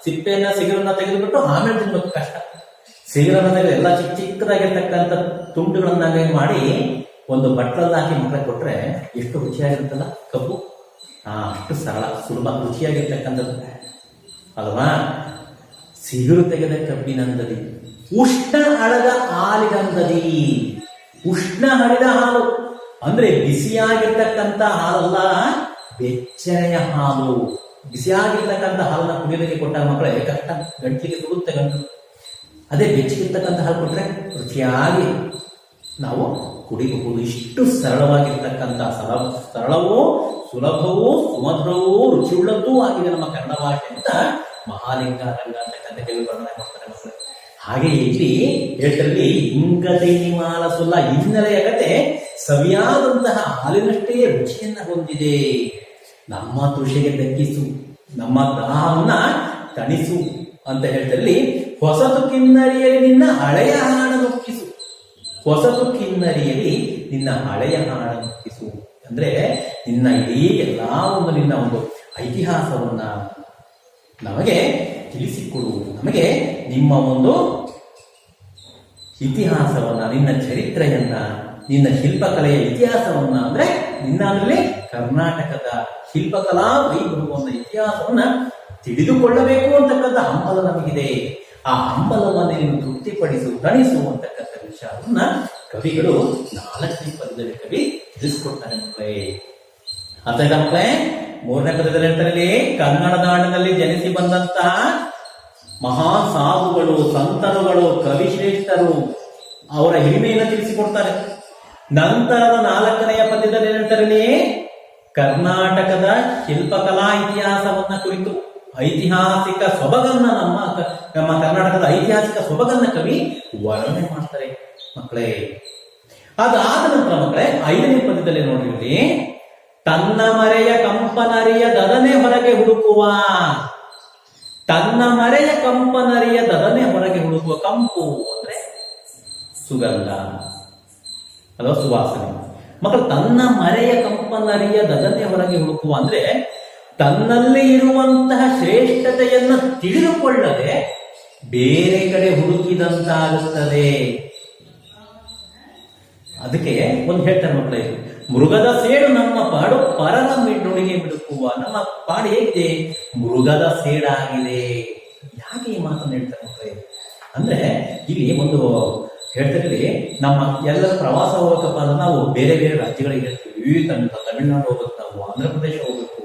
ಸಿಪ್ಪೆಯನ್ನ ಸಿಗರನ್ನ ತೆಗೆದುಬಿಟ್ಟು ಆಮೇಲೆ ತಿನ್ಬೇಕು. ಕಷ್ಟ. ಸಿಗರನ್ನ ತೆಗೆದು ಎಲ್ಲ ಚಿಕ್ಕ ಚಿಕ್ಕದಾಗಿರ್ತಕ್ಕಂಥ ತುಂಡುಗಳನ್ನಾಗಿ ಮಾಡಿ ಒಂದು ಬಟ್ಲಲ್ಲಿ ಹಾಕಿ ಮಕ್ಕಳಿಗೆ ಕೊಟ್ರೆ ಎಷ್ಟು ರುಚಿಯಾಗಿರುತ್ತಲ್ಲ ಕಬ್ಬು. ಅಷ್ಟು ಸರಳ, ಸುಲಭ, ರುಚಿಯಾಗಿರ್ತಕ್ಕಂಥದ್ದು ಅಲ್ವಾ. ಸಿಗುರು ತೆಗೆದ ಕಬ್ಬಿನಂದದಿ, ಉಷ್ಣ ಹಳದ ಹಾಲಿನಂದದಿ. ಉಷ್ಣ ಹರಿದ ಹಾಲು ಅಂದ್ರೆ ಬಿಸಿಯಾಗಿರ್ತಕ್ಕಂಥ ಹಾಲಲ್ಲ, ಬೆಚ್ಚನೆಯ ಹಾಲು. ಬಿಸಿಯಾಗಿರ್ತಕ್ಕಂಥ ಹಾಲನ್ನ ಕುಡಿಯೋದಕ್ಕೆ ಕೊಟ್ಟಾಗ ಮಕ್ಕಳೇ ಕಷ್ಟ, ಗಂಟ್ಲಿಗೆ ಸುಡುತ್ತೆ ಗಂಟಲು. ಅದೇ ಬೆಚ್ಚಗಿರ್ತಕ್ಕಂಥ ಹಾಲು ಕೊಟ್ರೆ ರುಚಿಯಾಗಿ ನಾವು ಕುಡಿಬಹುದು. ಇಷ್ಟು ಸರಳವಾಗಿರ್ತಕ್ಕಂಥ ಸರಳವೂ ಸುಲಭವೂ ಸುಮಧುರವೂ ರುಚಿಯುಳ್ಳದ್ದೂ ಆಗಿದೆ ನಮ್ಮ ಕನ್ನಡ ಭಾಷೆ ಅಂತ ಮಹಾಲಿಂಗಾರಂಗ ಅಂತಕ್ಕಂಥ ಕವಿ ವರ್ಣನೆ ಮಾಡ್ತಾರೆ ಮಕ್ಕಳು. ಹಾಗೆ ಇಲ್ಲಿ ಹೇಳ್ತಾರೆ, ಹಿಂಗತೆ ಮಾಲಸುಲ್ಲ, ಹಿನ್ನೆಲೆಯ ಕತೆ ಸವಿಯಾದಂತಹ ಹಾಲಿನಷ್ಟೇ ರುಚಿಯನ್ನ ಹೊಂದಿದೆ. ನಮ್ಮ ತುಷೆಗೆ ದಕ್ಕಿಸು, ನಮ್ಮ ದಾಹವನ್ನ ತಣಿಸು ಅಂತ ಹೇಳ್ತಾರೆ. ಹೊಸತು ಕಿನ್ನರಿಯಲ್ಲಿ ನಿನ್ನ ಹಳೆಯ ಹಾಡ ನುಕ್ಕಿಸು. ಹೊಸತು ಕಿನ್ನರಿಯಲ್ಲಿ ನಿನ್ನ ಹಳೆಯ ಹಾಡ ನುಕ್ಕಿಸು ಅಂದ್ರೆ ನಿನ್ನ ಇಡೀ ಎಲ್ಲಾ ಒಂದು ನಿನ್ನ ಒಂದು ಐತಿಹಾಸವನ್ನ ನಮಗೆ ತಿಳಿಸಿಕೊಡು. ನಮಗೆ ನಿಮ್ಮ ಒಂದು ಇತಿಹಾಸವನ್ನ, ನಿನ್ನ ಚರಿತ್ರೆಯನ್ನ, ನಿನ್ನ ಶಿಲ್ಪಕಲೆಯ ಇತಿಹಾಸವನ್ನ, ಅಂದ್ರೆ ನಿನ್ನಲ್ಲಿ ಕರ್ನಾಟಕದ ಶಿಲ್ಪಕಲಾ ವೈಭವವನ್ನ, ಇತಿಹಾಸವನ್ನ ತಿಳಿದುಕೊಳ್ಳಬೇಕು ಅಂತಕ್ಕಂಥ ಹಂಬಲ ನಮಗಿದೆ. ಆ ಹಂಬಲವನ್ನ ನೀನು ತೃಪ್ತಿಪಡಿಸು, ತಣಿಸು ಅಂತಕ್ಕಂಥ ವಿಚಾರವನ್ನ ಕವಿಗಳು 4ನೇ ಪದ್ಯದಲ್ಲಿ ಕವಿ ತಿಳಿಸ್ಕೊಡ್ತಾರೆ ಮಕ್ಕಳೇ. ಅರ್ಥ ಆಯ್ತಾ ಮಕ್ಕಳೇ? 3ನೇ ಪದ್ಯದಲ್ಲಿ ಹೇಳ್ತಾರೆ, ಕನ್ನಡ ನಾಡಿನಲ್ಲಿ ಜನಿಸಿ ಬಂದಂತಹ ಮಹಾ ಸಾಧುಗಳು, ಸಂತರುಗಳು, ಕವಿಶ್ರೇಷ್ಠರು ಅವರ ಹಿರಿಮೆಯನ್ನು ತಿಳಿಸಿಕೊಡ್ತಾರೆ. ನಂತರದ 4ನೆಯ ಪದ್ಯದಲ್ಲಿ ಹೇಳ್ತಾರೆ, ಕರ್ನಾಟಕದ ಶಿಲ್ಪಕಲಾ ಇತಿಹಾಸವನ್ನ ಕುರಿತು ಐತಿಹಾಸಿಕ ಸೊಬಗನ್ನ, ನಮ್ಮ ಕರ್ನಾಟಕದ ಐತಿಹಾಸಿಕ ಸೊಬಗನ್ನ ಕವಿ ವರ್ಣನೆ ಮಾಡ್ತಾರೆ ಮಕ್ಕಳೇ. ಅದಾದ ನಂತರ ಮಕ್ಕಳೇ 5ನೇ ಪದ್ಯದಲ್ಲಿ ನೋಡಿರಿ, ತನ್ನ ಮರೆಯ ಕಂಪನರಿಯ ದದನೆ ಹೊರಗೆ ಹುಡುಕುವ. ತನ್ನ ಮರೆಯ ಕಂಪನರಿಯ ದದನೆ ಹೊರಗೆ ಹುಡುಕುವ. ಕಂಪು ಅಂದ್ರೆ ಸುಗಂಧ ಅಥವಾ ಸುವಾಸನೆ ಮಕ್ಕಳು. ತನ್ನ ಮರೆಯ ಕಂಪನರಿಯ ದದನೆ ಹೊರಗೆ ಹುಡುಕುವ ಅಂದ್ರೆ ತನ್ನಲ್ಲಿ ಇರುವಂತಹ ಶ್ರೇಷ್ಠತೆಯನ್ನು ತಿಳಿದುಕೊಳ್ಳದೆ ಬೇರೆ ಕಡೆ ಹುಡುಕಿದಂತಾಗುತ್ತದೆ. ಅದಕ್ಕೆ ಒಂದು ಹೇಳ್ತಾರೆ ಮಕ್ಕಳೇ, ಮೃಗದ ಸೇಡು ನಮ್ಮ ಪಾಡು ಪರರ ನುಡಿಗೆ ಬಿಡುಕುವ. ನಮ್ಮ ಪಾಡು ಹೇಗಿದೆ? ಮೃಗದ ಸೇಡಾಗಿದೆ. ಯಾಕೆ ಈ ಮಾತನ್ನು ಹೇಳ್ತಾರೆ ಮಕ್ಕಳೇ ಅಂದ್ರೆ, ಇಲ್ಲಿ ಒಂದು ಹೇಳ್ತಾರೆ, ನಮ್ಮ ಎಲ್ಲರ ಪ್ರವಾಸ ಹೋಗಬೇಕಪ್ಪ ಅಂದ್ರೆ ನಾವು ಬೇರೆ ಬೇರೆ ರಾಜ್ಯಗಳಿಗೆ ಇರ್ತೀವಿ. ತಮಿಳುನಾಡು ಹೋಗ್ಬೇಕು, ನಾವು ಆಂಧ್ರ ಪ್ರದೇಶ ಹೋಗ್ಬೇಕು,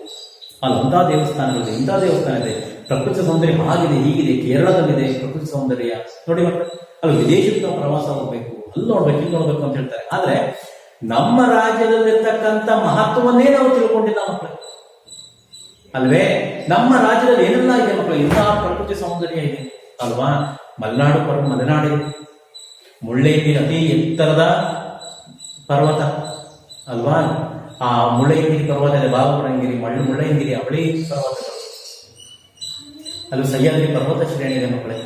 ಅಲ್ಲಿ ಅಂಥ ದೇವಸ್ಥಾನಗಳಿದೆ, ಇಂಥ ದೇವಸ್ಥಾನ ಇದೆ, ಪ್ರಕೃತಿ ಸೌಂದರ್ಯ ಹಾಗಿದೆ ಹೀಗಿದೆ, ಕೇರಳದಲ್ಲಿದೆ ಪ್ರಕೃತಿ ಸೌಂದರ್ಯ ನೋಡಿ ಮಕ್ಕಳು. ಅಲ್ಲಿ ವಿದೇಶಕ್ಕೆ ನಾವು ಪ್ರವಾಸ ಹೋಗ್ಬೇಕು, ಅಲ್ಲಿ ನೋಡ್ಬೇಕು ಇಲ್ಲಿ ನೋಡ್ಬೇಕು ಅಂತ ಹೇಳ್ತಾರೆ. ಆದ್ರೆ ನಮ್ಮ ರಾಜ್ಯದಲ್ಲಿರ್ತಕ್ಕಂಥ ಮಹತ್ವವನ್ನೇ ನಾವು ತಿಳ್ಕೊಂಡಿಲ್ಲ ಮಕ್ಕಳು ಅಲ್ವೇ. ನಮ್ಮ ರಾಜ್ಯದಲ್ಲಿ ಏನೆಲ್ಲ ಇದೆ ಮಕ್ಕಳು, ಇಂಥ ಪ್ರಕೃತಿ ಸೌಂದರ್ಯ ಇದೆ ಅಲ್ವಾ. ಮಲೆನಾಡಿದೆ, ಮುಳ್ಳಯ್ಯನಗಿರಿ ಅತಿ ಎತ್ತರದ ಪರ್ವತ ಅಲ್ವಾ. ಆ ಮುಳ್ಳಯ್ಯನಗಿರಿ ಪರ್ವತ ಇದೆ, ಬಾಬಾಬುಡನ್ಗಿರಿ, ಮುಳ್ಳಯ್ಯನಗಿರಿ, ಅವಳಿ ಪರ್ವತಗಳು, ಅಲ್ಲಿ ಸಹ್ಯಾದ್ರಿ ಪರ್ವತ ಶ್ರೇಣಿ ಇದೆ ಮಕ್ಕಳೇ.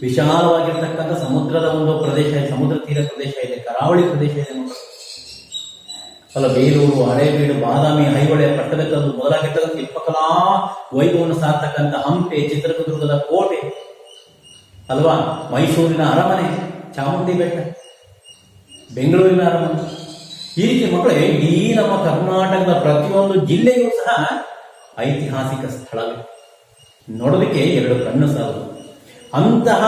ವಿಶಾಲವಾಗಿರ್ತಕ್ಕಂಥ ಸಮುದ್ರದ ಒಂದು ಪ್ರದೇಶ ಇದೆ, ಸಮುದ್ರ ತೀರ ಪ್ರದೇಶ ಇದೆ, ಕರಾವಳಿ ಪ್ರದೇಶ ಇದೆ ಮಕ್ಕಳು ಅಲ್ಲ. ಬೇಲೂರು, ಹಳೇಬೀಡು, ಬಾದಾಮಿ, ಐಹೊಳೆ, ಪಟ್ಟದಕಲ್ಲು ಮೊದಲಾಗಿರ್ತಕ್ಕಂಥ ಶಿಲ್ಪಕಲಾ ವೈಭವವನ್ನು ಸಾರ್ತಕ್ಕಂಥ ಹಂಪೆ, ಚಿತ್ರದುರ್ಗದ ಕೋಟೆ ಅಲ್ವಾ, ಮೈಸೂರಿನ ಅರಮನೆ, ಚಾಮುಂಡಿ ಬೆಟ್ಟ, ಬೆಂಗಳೂರಿನ ಅರಮನೆ, ಈ ರೀತಿ ಮಕ್ಕಳೇ ಇಡೀ ನಮ್ಮ ಕರ್ನಾಟಕದ ಪ್ರತಿಯೊಂದು ಜಿಲ್ಲೆಯೂ ಸಹ ಐತಿಹಾಸಿಕ ಸ್ಥಳವೇ. ನೋಡೋದಕ್ಕೆ ಎರಡು ಕಣ್ಣು ಸಾಲದು. ಅಂತಹ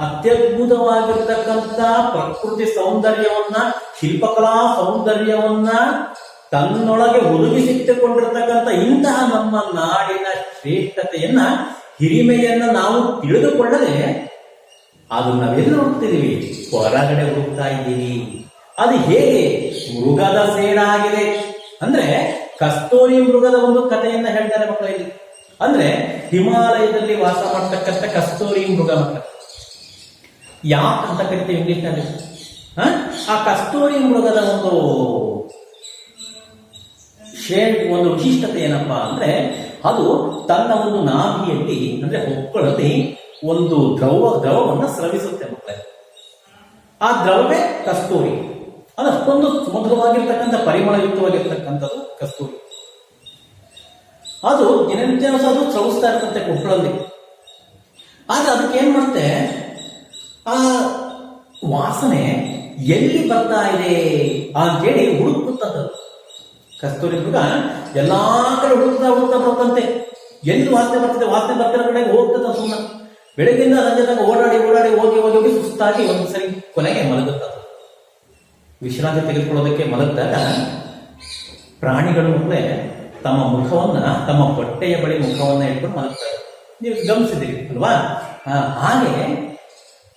ಅತ್ಯದ್ಭುತವಾಗಿರ್ತಕ್ಕಂಥ ಪ್ರಕೃತಿ ಸೌಂದರ್ಯವನ್ನ, ಶಿಲ್ಪಕಲಾ ಸೌಂದರ್ಯವನ್ನ ತನ್ನೊಳಗೆ ಒದಗಿಸಿಟ್ಟುಕೊಂಡಿರ್ತಕ್ಕಂಥ ಇಂತಹ ನಮ್ಮ ನಾಡಿನ ಶ್ರೇಷ್ಠತೆಯನ್ನ, ಹಿರಿಮೆಯನ್ನ ನಾವು ತಿಳಿದುಕೊಳ್ಳದೆ ಅದು ನಾವೆಲ್ಲ ಹೋಗ್ತಿದೀವಿ, ಹೊರಗಡೆ ಹೋಗ್ತಾ ಇದ್ದೀವಿ. ಅದು ಹೇಗೆ ಮೃಗದ ಸೇಡಾಗಿದೆ ಅಂದ್ರೆ ಕಸ್ತೂರಿ ಮೃಗದ ಒಂದು ಕಥೆಯನ್ನ ಹೇಳ್ತಾರೆ ಮಕ್ಕಳಲ್ಲಿ. ಅಂದ್ರೆ ಹಿಮಾಲಯದಲ್ಲಿ ವಾಸ ಮಾಡ್ತಕ್ಕಂಥ ಕಸ್ತೂರಿ ಮೃಗ ಮಕ್ಕಳ ಯಾಕಂತ ಕರಿತೀವಿ ಇಂಗ್ಲಿಷ್ನಲ್ಲಿ. ಆ ಕಸ್ತೂರಿ ಮೃಗದ ಒಂದು ಒಂದು ವಿಶಿಷ್ಟತೆ ಏನಪ್ಪಾ ಅಂದ್ರೆ, ಅದು ತನ್ನ ಒಂದು ನಾಭಿಯಲ್ಲಿ ಅಂದ್ರೆ ಹೊಕ್ಕಳಲ್ಲಿ ಒಂದು ದ್ರವವನ್ನು ಸ್ರವಿಸುತ್ತೆ ಮಕ್ಕಳೇ. ಆ ದ್ರವವೇ ಕಸ್ತೂರಿ. ಅದು ಅಷ್ಟೊಂದು ಸುಮಧುರವಾಗಿರ್ತಕ್ಕಂಥ ಪರಿಮಳಯುಕ್ತವಾಗಿರ್ತಕ್ಕಂಥದ್ದು ಕಸ್ತೂರಿ. ಅದು ದಿನನಿತ್ಯ ಅದು ಸ್ರವಿಸ್ತಾ ಇರ್ತಂತೆ ಕೊಪ್ಪಳಲ್ಲಿ. ಆದ್ರೆ ಅದಕ್ಕೆ ಏನ್ ಮಾಡುತ್ತೆ, ಆ ವಾಸನೆ ಎಲ್ಲಿ ಬರ್ತಾ ಇದೆ ಅಂತೇಳಿ ಹುಡುಕುತ್ತದ್ದು. ಕಸ್ತೂರಿ ಮೃಗ ಎಲ್ಲಾ ಕಡೆ ಹುಡುಕ್ತಾ ಬರ್ತಂತೆ. ಎಲ್ಲಿ ವಾಸನೆ ಬರ್ತಿರೋ ಕಡೆಗೆ ಹೋಗ್ತದ. ಸುಮ್ಮನೆ ಬೆಳಗ್ಗೆಯಿಂದ ಸಂಜೆ ತನಕ ಓಡಾಡಿ ಹೋಗಿ ಸುಸ್ತಾಗಿ ಒಂದು ಸರಿ ಕೊನೆಗೆ ಮಲಗುತ್ತದೆ. ವಿಶ್ರಾಂತಿ ತೆಗೆದುಕೊಳ್ಳೋದಕ್ಕೆ ಮಲಗಿದಾಗ ಪ್ರಾಣಿಗಳು ಮಕ್ಕಳೇ ತಮ್ಮ ಮುಖವನ್ನ, ತಮ್ಮ ಹೊಟ್ಟೆಯ ಬಳಿ ಮುಖವನ್ನ ಇಟ್ಕೊಂಡು ಮಲಗ್ತಾರೆ. ನೀವು ಗಮನಿಸಿದ್ದೀರಿ ಅಲ್ವಾ? ಹಾಗೆ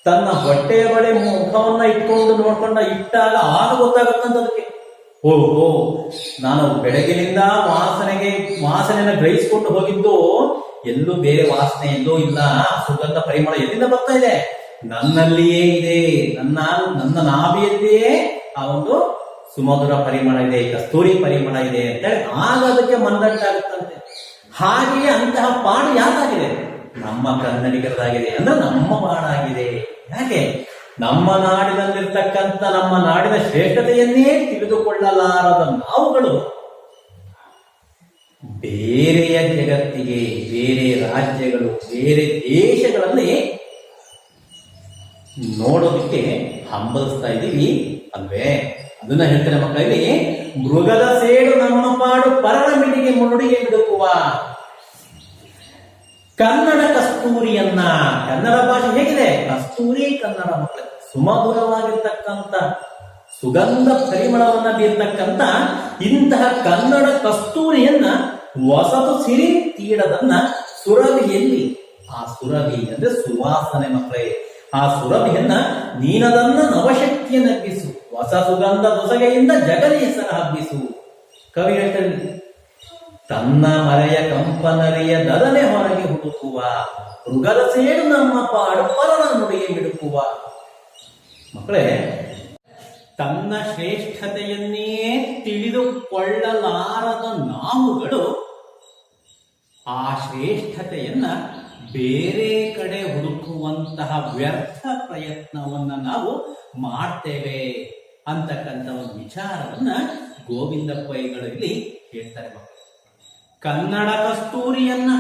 ತನ್ನ ಹೊಟ್ಟೆಯ ಬಳಿ ಮುಖವನ್ನ ಇಟ್ಕೊಂಡು ಇಟ್ಟಾಗ ಆಗ ಗೊತ್ತಾಗುತ್ತಂತ ಅದಕ್ಕೆ, ಓಹೋ ನಾನು ಬೆಳಗಿನಿಂದ ವಾಸನೆಯನ್ನು ಗ್ರಹಿಸಿಕೊಂಡು ಹೋಗಿದ್ದು ಎಲ್ಲೂ ಬೇರೆ ವಾಸನೆ ಎಲ್ಲೂ ಇಲ್ಲ, ಸುಗಂಧ ಪರಿಮಳ ಎಲ್ಲಿಂದ ಬರ್ತಾ ಇದೆ, ನನ್ನಲ್ಲಿಯೇ ಇದೆ, ನನ್ನ ನಾಭಿಯಲ್ಲಿಯೇ ಆ ಒಂದು ಸುಮಧುರ ಪರಿಮಳ ಇದೆ, ಕಸ್ತೂರಿ ಪರಿಮಳ ಇದೆ ಅಂತೇಳಿ ಆಗ ಅದಕ್ಕೆ ಮನದಟ್ಟಾಗುತ್ತಂತೆ. ಹಾಗೆಯೇ ಅಂತಹ ಪಾಡು ಯಾಕಾಗಿದೆ? ನಮ್ಮ ಕನ್ನಡಿಗರದಾಗಿದೆ, ಅಂದ್ರೆ ನಮ್ಮ ಪಾಡಾಗಿದೆ. ಯಾಕೆ? ನಮ್ಮ ನಾಡಿನಲ್ಲಿರ್ತಕ್ಕಂಥ ನಮ್ಮ ನಾಡಿನ ಶ್ರೇಷ್ಠತೆಯನ್ನೇ ತಿಳಿದುಕೊಳ್ಳಲಾರದ ನಾವುಗಳು ಬೇರೆಯ ಜಗತ್ತಿಗೆ, ಬೇರೆ ರಾಜ್ಯಗಳು, ಬೇರೆ ದೇಶಗಳಲ್ಲಿ ನೋಡೋದಕ್ಕೆ ಹಂಬಲಿಸ್ತಾ ಇದ್ದೀವಿ ಅಲ್ವೇ? ಅದನ್ನ ಹೇಳ್ತಾರೆ ಮಕ್ಕಳಲ್ಲಿ, ಮೃಗದ ಸೇಡು ನಮ್ಮ ಪಾಡು ಪರರ ಮಿಡಿಗೆ ಮುಡಿಗೆ ಮಿಡುಕುವ. ಕನ್ನಡ ಕಸ್ತೂರಿಯನ್ನ, ಕನ್ನಡ ಭಾಷೆ ಹೇಗಿದೆ? ಕಸ್ತೂರಿ ಕನ್ನಡ ಮಕ್ಕಳ ಸುಮಧುರವಾಗಿರ್ತಕ್ಕಂಥ ಸುಗಂಧ ಪರಿಮಳವನ್ನ ಬೀರ್ತಕ್ಕಂಥ ಇಂತಹ ಕನ್ನಡ ಕಸ್ತೂರಿಯನ್ನ ಹೊಸತು ಸಿರಿ ತೀಡದನ್ನ ಸುರಭಿಯಲ್ಲಿ, ಆ ಸುರಭಿ ಅಂದ್ರೆ ಸುವಾಸನೆ ಮಕ್ಕಳೇ, ಆ ಸುರಭಿಯನ್ನ ನೀನದನ್ನ ನವಶಕ್ತಿಯನ್ನಬ್ಬಿಸು, ಹೊಸ ಸುಗಂಧ ದೊಸಗೆಯಿಂದ ಜಗಲಿ ಹೆಸರ ಹಬ್ಬಿಸು. ಕವಿ ಹೇಳ್ತಾರೆ, ತನ್ನ ಮರೆಯ ಕಂಪನರಿಯ ದದನೆ ಹೊರಗೆ ಹುಡುಕುವ, ಮೃಗದ ಸೇಡು ನಮ್ಮ ಪಾಡು ಪರನ ನುಡಿಗೆ ಮಿಡುಕುವ. ಮಕ್ಕಳೇ, ತನ್ನ ಶ್ರೇಷ್ಠತೆಯನ್ನೇ ತಿಳಿದುಕೊಳ್ಳಲಾರದ ನಾವುಗಳು ಆ ಶ್ರೇಷ್ಠತೆಯನ್ನ ಬೇರೆ ಕಡೆ ಹುಡುಕುವಂತಹ ವ್ಯರ್ಥ ಪ್ರಯತ್ನವನ್ನ ನಾವು ಮಾಡ್ತೇವೆ ಅಂತಕ್ಕಂಥ ಒಂದು ವಿಚಾರವನ್ನ ಗೋವಿಂದ ಪೈಗಳಲ್ಲಿ ಹೇಳ್ತಾರೆ ಮಕ್ಕಳು. ಕನ್ನಡ ಕಸ್ತೂರಿಯನ್ನ,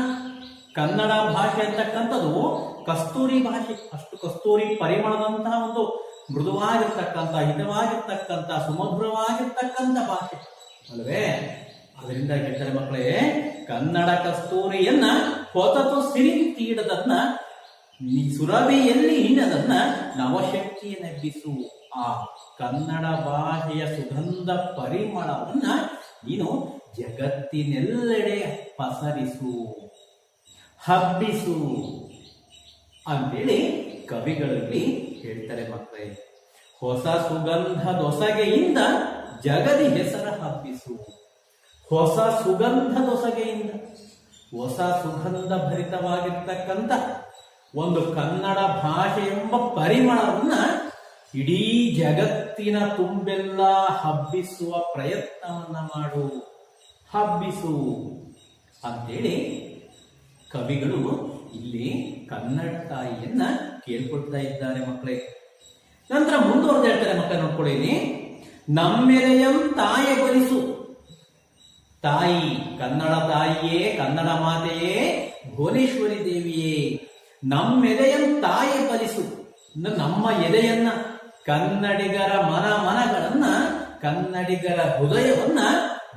ಕನ್ನಡ ಭಾಷೆ ಅಂತಕ್ಕಂಥದ್ದು ಕಸ್ತೂರಿ ಭಾಷೆ, ಅಷ್ಟು ಕಸ್ತೂರಿ ಪರಿಮಳದಂತಹ ಒಂದು ಮೃದುವಾಗಿರ್ತಕ್ಕಂಥ, ಹಿತವಾಗಿರ್ತಕ್ಕಂಥ, ಸುಮಧುರವಾಗಿರ್ತಕ್ಕಂಥ ಭಾಷೆ ಅಲ್ವೇ? ಅದರಿಂದ ಹೇಳ್ತಾರೆ ಮಕ್ಕಳೇ, ಕನ್ನಡ ಕಸ್ತೂರಿಯನ್ನ ಹೊಸತು ಸಿರಿ ತೀಡದನ್ನ, ಸುರಭಿಯಲ್ಲಿ ಇನ್ನದನ್ನ ನವಶಕ್ತಿಯನ್ನೆಬ್ಬಿಸು. ಆ ಕನ್ನಡ ಭಾಷೆಯ ಸುಗಂಧ ಪರಿಮಳವನ್ನ ನೀನು ಜಗತ್ತಿನೆಲ್ಲೆಡೆ ಪಸರಿಸು, ಹಬ್ಬಿಸು ಅಂತೇಳಿ ಕವಿಗಳಲ್ಲಿ ಹೇಳ್ತಾರೆ ಮಕ್ಕಳೇ. ಹೊಸ ಸುಗಂಧ ದೊಸಗೆಯಿಂದ ಜಗದಿ ಹೆಸರ ಹಬ್ಬಿಸು. ಹೊಸ ಸುಗಂಧ ದೊಸಗೆಯಿಂದ, ಹೊಸ ಸುಗಂಧ ಭರಿತವಾಗಿರ್ತಕ್ಕಂಥ ಒಂದು ಕನ್ನಡ ಭಾಷೆ ಎಂಬ ಪರಿಮಳವನ್ನ ಇಡೀ ಜಗತ್ತಿನ ತುಂಬೆಲ್ಲ ಹಬ್ಬಿಸುವ ಪ್ರಯತ್ನವನ್ನ ಮಾಡು, ಹಬ್ಬಿಸು ಅಂತೇಳಿ ಕವಿಗಳು ಇಲ್ಲಿ ಕನ್ನಡ ತಾಯಿಯನ್ನ ಕೇಳ್ಕೊಳ್ತಾ ಇದ್ದಾರೆ ಮಕ್ಕಳೇ. ನಂತರ ಮುಂದುವರೆದು ಹೇಳ್ತಾರೆ ಮಕ್ಕಳೇ, ನೋಡ್ಕೊಳ್ಳಿ, ನಮ್ಮೆಲೆಯಂ ತಾಯಿ ಬಲಿಸು. ತಾಯಿ, ಕನ್ನಡ ತಾಯಿಯೇ, ಕನ್ನಡ ಮಾತೆಯೇ, ಭುವನೇಶ್ವರಿ ದೇವಿಯೇ, ನಮ್ಮೆದೆಯಂ ತಾಯಿ ಬಲಿಸು. ನಮ್ಮ ಎದೆಯನ್ನ, ಕನ್ನಡಿಗರ ಮನಗಳನ್ನ, ಕನ್ನಡಿಗರ ಹೃದಯವನ್ನ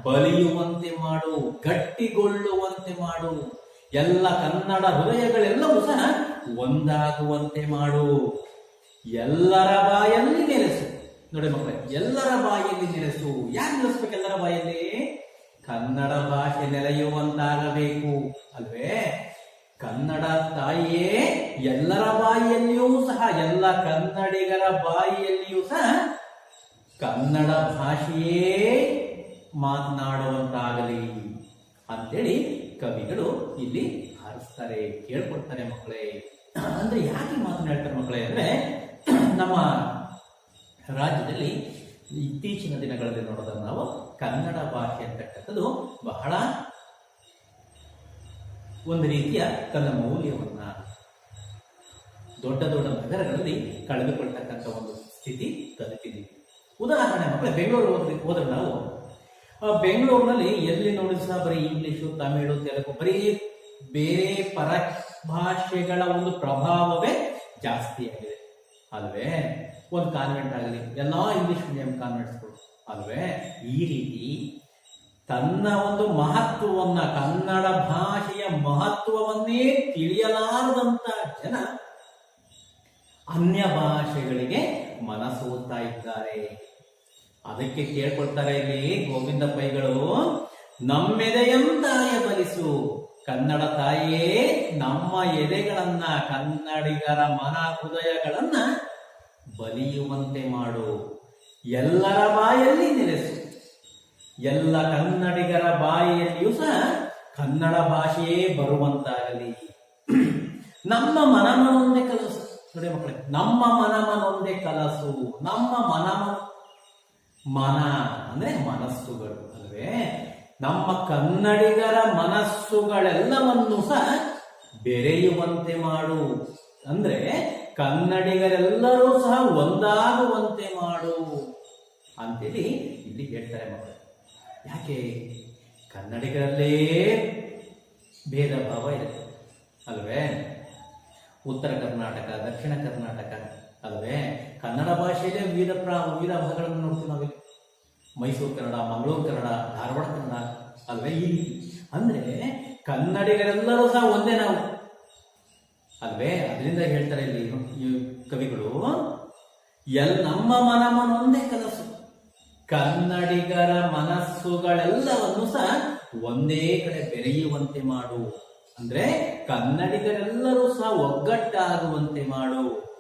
ಬಲಿಯುವಂತೆ ಮಾಡು, ಗಟ್ಟಿಗೊಳ್ಳುವಂತೆ ಮಾಡು. ಎಲ್ಲ ಕನ್ನಡ ಹೃದಯಗಳೆಲ್ಲವೂ ಸಹ ಒಂದಾಗುವಂತೆ ಮಾಡು. ಎಲ್ಲರ ಬಾಯಲ್ಲಿ ನೆಲೆಸು. ನೋಡಿ ಮಕ್ಕಳೇ, ಎಲ್ಲರ ಬಾಯಲ್ಲಿ ನೆಲೆಸು. ಯಾಕೆ ನೆಲೆಸ್ಬೇಕು ಎಲ್ಲರ ಬಾಯಲ್ಲಿ? ಕನ್ನಡ ಭಾಷೆ ನೆಲೆಯುವಂತಾಗಬೇಕು ಅಲ್ವೇ? ಕನ್ನಡ ತಾಯಿಯೇ ಎಲ್ಲರ ಬಾಯಿಯಲ್ಲಿಯೂ ಸಹ, ಎಲ್ಲ ಕನ್ನಡಿಗರ ಬಾಯಿಯಲ್ಲಿಯೂ ಸಹ ಕನ್ನಡ ಭಾಷೆಯೇ ಮಾತನಾಡುವಂತಾಗಲಿ ಅಂತೇಳಿ ಕವಿಗಳು ಇಲ್ಲಿ ಹಾರಿಸ್ತಾರೆ, ಕೇಳ್ಕೊಡ್ತಾರೆ ಮಕ್ಕಳೇ. ಅಂದ್ರೆ ಯಾಕೆ ಮಾತನಾಡ್ತಾರೆ ಮಕ್ಕಳೇ ಅಂದ್ರೆ, ನಮ್ಮ ರಾಜ್ಯದಲ್ಲಿ ಇತ್ತೀಚಿನ ದಿನಗಳಲ್ಲಿ ನೋಡೋದನ್ನು ನಾವು ಕನ್ನಡ ಭಾಷೆ ಅಂತಕ್ಕಂಥದ್ದು ಬಹಳ ಒಂದು ರೀತಿಯ ತನ್ನ ಮೌಲ್ಯವನ್ನ ದೊಡ್ಡ ದೊಡ್ಡ ನಗರಗಳಲ್ಲಿ ಕಳೆದುಕೊಳ್ತಕ್ಕಂಥ ಒಂದು ಸ್ಥಿತಿ ತಲುಪಿದ್ದೀವಿ. ಉದಾಹರಣೆ ಮಕ್ಕಳೇ, ಬೆಂಗಳೂರು ಹೋದ್ರೆ ನಾವು ಬೆಂಗಳೂರಿನಲ್ಲಿ ಎಲ್ಲಿ ನೋಡಿದ್ರು ಸಹ ಬರೀ ಇಂಗ್ಲಿಷು, ತಮಿಳು, ತೆಲುಗು, ಬರೀ ಬೇರೆ ಪರಭಾಷೆಗಳ ಒಂದು ಪ್ರಭಾವವೇ ಜಾಸ್ತಿ ಆಗಿದೆ ಅಲ್ವೇ? ಒಂದು ಕಾನ್ವೆಂಟ್ ಆಗಲಿ, ಎಲ್ಲಾ ಇಂಗ್ಲಿಷ್ ಮೀಡಿಯಂ ಕಾನ್ವೆಂಟ್ಸ್ಗಳು ಅಲ್ವೇ? ಈ ರೀತಿ ತನ್ನ ಒಂದು ಮಹತ್ವವನ್ನ, ಕನ್ನಡ ಭಾಷೆಯ ಮಹತ್ವವನ್ನೇ ತಿಳಿಯಲಾರದಂತ ಜನ ಅನ್ಯ ಭಾಷೆಗಳಿಗೆ ಮನಸೋತಾ ಇದ್ದಾರೆ. ಅದಕ್ಕೆ ಕೇಳ್ಕೊಳ್ತಾರೆ ಇಲ್ಲಿ ಗೋವಿಂದ ಪೈಗಳು, ನಮ್ಮೆದೆಯಂ ತಾಯ ಬಲಿಸು. ಕನ್ನಡ ತಾಯಿಯೇ ನಮ್ಮ ಎದೆಗಳನ್ನ, ಕನ್ನಡಿಗರ ಮನ ಹೃದಯಗಳನ್ನ ಬಲಿಯುವಂತೆ ಮಾಡು. ಎಲ್ಲರ ಬಾಯಲ್ಲಿ ನೆಲೆಸು. ಎಲ್ಲ ಕನ್ನಡಿಗರ ಬಾಯಿಯಲ್ಲಿಯೂ ಸಹ ಕನ್ನಡ ಭಾಷೆಯೇ ಬರುವಂತಾಗಲಿ. ನಮ್ಮ ಮನಮನೊಂದೇ ಕಲಸು. ನೋಡಿ ಮಕ್ಕಳೇ, ನಮ್ಮ ಮನಮನೊಂದೇ ಕಲಸು. ನಮ್ಮ ಮನ ಅಂದ್ರೆ ಮನಸ್ಸುಗಳು ಅಲ್ವೇ? ನಮ್ಮ ಕನ್ನಡಿಗರ ಮನಸ್ಸುಗಳೆಲ್ಲವನ್ನು ಸಹ ಬೆರೆಯುವಂತೆ ಮಾಡು. ಅಂದ್ರೆ ಕನ್ನಡಿಗರೆಲ್ಲರೂ ಸಹ ಒಂದಾಗುವಂತೆ ಮಾಡು ಅಂತೇಳಿ ಇಲ್ಲಿ ಹೇಳ್ತಾರೆ ಮಕ್ಕಳು. ಯಾಕೆ? ಕನ್ನಡಿಗರಲ್ಲೇ ಭೇದ ಭಾವ ಇದೆ ಅಲ್ವೇ? ಉತ್ತರ ಕರ್ನಾಟಕ, ದಕ್ಷಿಣ ಕರ್ನಾಟಕ ಅಲ್ವೇ? ಕನ್ನಡ ಭಾಷೆಯಲ್ಲೇ ವಿವಿಧ ಭಾಗಗಳನ್ನು ನೋಡ್ತೀವಿ ನಾವಿಲ್ಲಿ. ಮೈಸೂರು ಕನ್ನಡ, ಮಂಗಳೂರು ಕನ್ನಡ, ಧಾರವಾಡ ಕನ್ನಡ ಅಲ್ವೇ? ಈ ರೀತಿ ಅಂದ್ರೆ ಕನ್ನಡಿಗರೆಲ್ಲರೂ ಸಹ ಒಂದೇ ನಾವು ಅಲ್ವೇ? ಅದರಿಂದ ಹೇಳ್ತಾರೆ ಇಲ್ಲಿ ಈ ಕವಿಗಳು, ನಮ್ಮ ಮನಮನೊಂದೇ ಕನಸು. ಕನ್ನಡಿಗರ ಮನಸ್ಸುಗಳೆಲ್ಲವನ್ನು ಸಹ ಒಂದೇ ಕಡೆ ಬೆರೆಯುವಂತೆ ಮಾಡು. ಅಂದ್ರೆ ಕನ್ನಡಿಗರೆಲ್ಲರೂ ಸಹ ಒಗ್ಗಟ್ಟಾಗುವಂತೆ ಮಾಡು.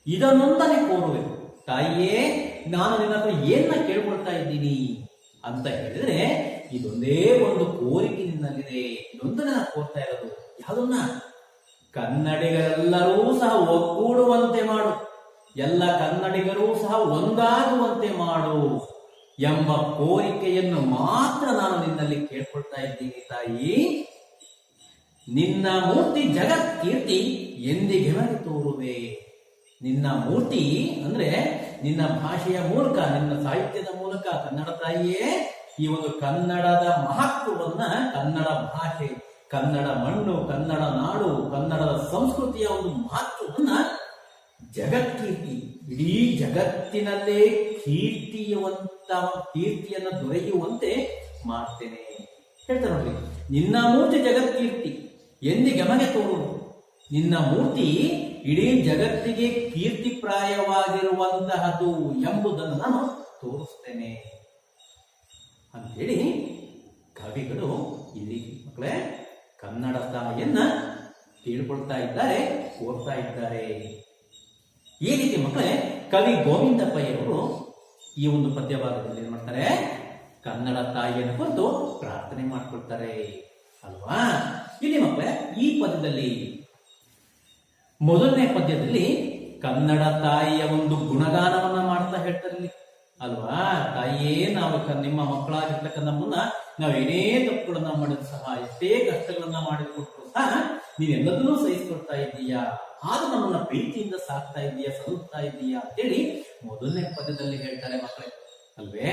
ಇದನ್ನೊಂದನೆ ಕೋರುವೆ. ತಾಯಿಯೇ, ನಾನು ನಿನ್ನ ಹತ್ರ ಏನ್ನ ಕೇಳ್ಕೊಳ್ತಾ ಇದ್ದೀನಿ ಅಂತ ಹೇಳಿದ್ರೆ, ಇದೊಂದೇ ಒಂದು ಕೋರಿಕೆ ನಿನ್ನಲ್ಲಿದೆ. ಇದೊಂದನ್ನ ನಾನು ಕೋರ್ತಾ ಇರೋದು. ಯಾವುದನ್ನ? ಕನ್ನಡಿಗರೆಲ್ಲರೂ ಸಹ ಒಗ್ಗೂಡುವಂತೆ ಮಾಡು. ಎಲ್ಲ ಕನ್ನಡಿಗರೂ ಸಹ ಒಂದಾಗುವಂತೆ ಮಾಡು ಎಂಬ ಕೋರಿಕೆಯನ್ನು ಮಾತ್ರ ನಾನು ನಿನ್ನಲ್ಲಿ ಕೇಳ್ಕೊಳ್ತಾ ಇದ್ದೀನಿ ತಾಯಿ. ನಿನ್ನ ಮೂರ್ತಿ ಜಗತ್ಕೀರ್ತಿ ಎಂದಿಗೆವರಿಗೆ ತೋರುವೆ. ನಿನ್ನ ಮೂರ್ತಿ ಅಂದ್ರೆ ನಿನ್ನ ಭಾಷೆಯ ಮೂಲಕ, ನಿನ್ನ ಸಾಹಿತ್ಯದ ಮೂಲಕ ಕನ್ನಡ ತಾಯಿಯೇ ಈ ಒಂದು ಕನ್ನಡದ ಮಹತ್ವವನ್ನ, ಕನ್ನಡ ಭಾಷೆ, ಕನ್ನಡ ಮಣ್ಣು, ಕನ್ನಡ ನಾಡು, ಕನ್ನಡದ ಸಂಸ್ಕೃತಿಯ ಒಂದು ಮಹತ್ವವನ್ನ ಜಗತ್ಕೀರ್ತಿ, ಇಡೀ ಜಗತ್ತಿನಲ್ಲೇ ಕೀರ್ತಿಯನ್ನು ದೊರೆಯುವಂತೆ ಮಾಡ್ತೇನೆ ಹೇಳ್ತಾರೆ ನೋಡಿ. ನಿನ್ನ ಮೂರ್ತಿ ಜಗತ್ಕೀರ್ತಿ ಎಂದಿಗೆಮಗೆ ತೋರು. ನಿನ್ನ ಮೂರ್ತಿ ಇಡೀ ಜಗತ್ತಿಗೆ ಕೀರ್ತಿಪ್ರಾಯವಾಗಿರುವಂತಹದ್ದು ಎಂಬುದನ್ನು ನಾನು ತೋರಿಸ್ತೇನೆ ಅಂತೇಳಿ ಕವಿಗಳು ಇಲ್ಲಿ ಮಕ್ಕಳೇ ಕನ್ನಡ ತಾಯಿಯನ್ನ ತಿಳ್ಕೊಳ್ತಾ ಇದ್ದಾರೆ, ಕೋರ್ತಾ ಇದ್ದಾರೆ. ಈ ರೀತಿ ಮಕ್ಕಳೇ ಕವಿ ಗೋವಿಂದ ಪೈಯವರು ಈ ಒಂದು ಪದ್ಯ ಭಾಗದಲ್ಲಿ ಏನ್ ಮಾಡ್ತಾರೆ, ಕನ್ನಡ ತಾಯಿಯನ್ನು ಕುರಿತು ಪ್ರಾರ್ಥನೆ ಮಾಡ್ಕೊಳ್ತಾರೆ ಅಲ್ವಾ. ಇಲ್ಲಿ ಮಕ್ಕಳೇ ಈ ಪದ್ಯದಲ್ಲಿ ಮೊದಲನೇ ಪದ್ಯದಲ್ಲಿ ಕನ್ನಡ ತಾಯಿಯ ಒಂದು ಗುಣಗಾನವನ್ನ ಮಾಡ್ತಾ ಹೇಳ್ತಾರೆ ಇಲ್ಲಿ ಅಲ್ವಾ. ತಾಯಿಯೇ, ನಾವು ನಿಮ್ಮ ಮಕ್ಕಳಾಗಿರ್ತಕ್ಕಂಥ ನಮ್ಮನ್ನ ನಾವೇನೇ ತಪ್ಪುಗಳನ್ನ ಮಾಡಿದ್ರು ಸಹ, ಎಷ್ಟೇ ಕಷ್ಟಗಳನ್ನ ಮಾಡಿಕೊಟ್ರು ಸಹ ನೀವೆಲ್ಲದನ್ನೂ ಸಹಿಸ್ಕೊಳ್ತಾ ಇದ್ದೀಯಾ, ಆಗ ನಮ್ಮನ್ನ ಪ್ರೀತಿಯಿಂದ ಸಾಕ್ತಾ ಇದೀಯಾ, ಸಲುತ್ತಾ ಇದ್ದೀಯಾ ಅಂತೇಳಿ ಮೊದಲನೇ ಪದ್ಯದಲ್ಲಿ ಹೇಳ್ತಾರೆ ಮಕ್ಕಳೇ ಅಲ್ವೇ.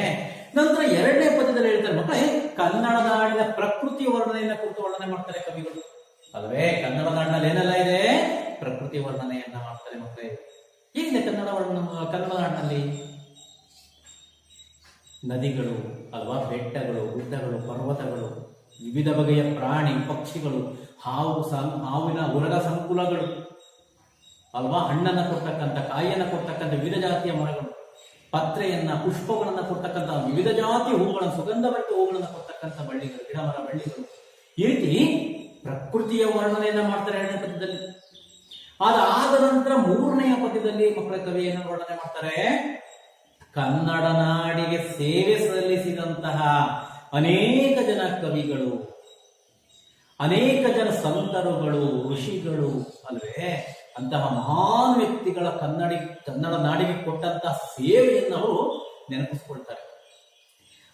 ನಂತರ ಎರಡನೇ ಪದ್ಯದಲ್ಲಿ ಹೇಳ್ತಾರೆ ಮಕ್ಕಳೇ, ಕನ್ನಡ ನಾಡಿನ ಪ್ರಕೃತಿ ವರ್ಣನೆಯನ್ನ ಕುರಿತು ವರ್ಣನೆ ಮಾಡ್ತಾರೆ ಕವಿಗಳು ಅಲ್ವೇ. ಕನ್ನಡ ನಾಡಿನಲ್ಲಿ ಏನೆಲ್ಲ ಇದೆ, ಪ್ರಕೃತಿ ವರ್ಣನೆಯನ್ನ ಮಾಡ್ತಾರೆ ಮಕ್ಕಳೇ. ಹೇಗಿದೆ ಕನ್ನಡ ನಾಡಿನಲ್ಲಿ ನದಿಗಳು ಅಲ್ವಾ, ಬೆಟ್ಟಗಳು, ಗುಡ್ಡಗಳು, ಪರ್ವತಗಳು, ವಿವಿಧ ಬಗೆಯ ಪ್ರಾಣಿ ಪಕ್ಷಿಗಳು, ಹಾವಿನ ಉರಗ ಸಂಕುಲಗಳು ಅಲ್ವಾ, ಹಣ್ಣನ್ನ ಕೊಡ್ತಕ್ಕಂಥ, ಕಾಯಿಯನ್ನ ಕೊಡ್ತಕ್ಕಂಥ ವಿವಿಧ ಜಾತಿಯ ಮರಗಳು, ಪತ್ರೆಯನ್ನ, ಪುಷ್ಪಗಳನ್ನ ಕೊಡ್ತಕ್ಕಂಥ ವಿವಿಧ ಜಾತಿ ಹೂಗಳನ್ನು, ಸುಗಂಧಭರಿತ ಹೂಗಳನ್ನ ಕೊಡ್ತಕ್ಕಂಥ ಬಳ್ಳಿಗಳು, ಗಿಡ ಮರ ಬಳ್ಳಿಗಳು, ಈ ರೀತಿ ಪ್ರಕೃತಿಯ ವರ್ಣನೆಯನ್ನ ಮಾಡ್ತಾರೆ ಎರಡನೇ ಪದ್ಯದಲ್ಲಿ. ಅದಾದ ನಂತರ ಮೂರನೆಯ ಪದ್ಯದಲ್ಲಿ ಮಕ್ಕಳ ಕವಿಯನ್ನು ವರ್ಣನೆ ಮಾಡ್ತಾರೆ. ಕನ್ನಡ ನಾಡಿಗೆ ಸೇವೆ ಸಲ್ಲಿಸಿದಂತಹ ಅನೇಕ ಜನ ಕವಿಗಳು, ಅನೇಕ ಜನ ಸಂತರುಗಳು, ಋಷಿಗಳು ಅಲ್ವೇ, ಅಂತಹ ಮಹಾನ್ ವ್ಯಕ್ತಿಗಳ ಕನ್ನಡ ನಾಡಿಗೆ ಕೊಟ್ಟಂತಹ ಸೇವೆಯನ್ನು ಅವರು ನೆನಪಿಸ್ಕೊಳ್ತಾರೆ.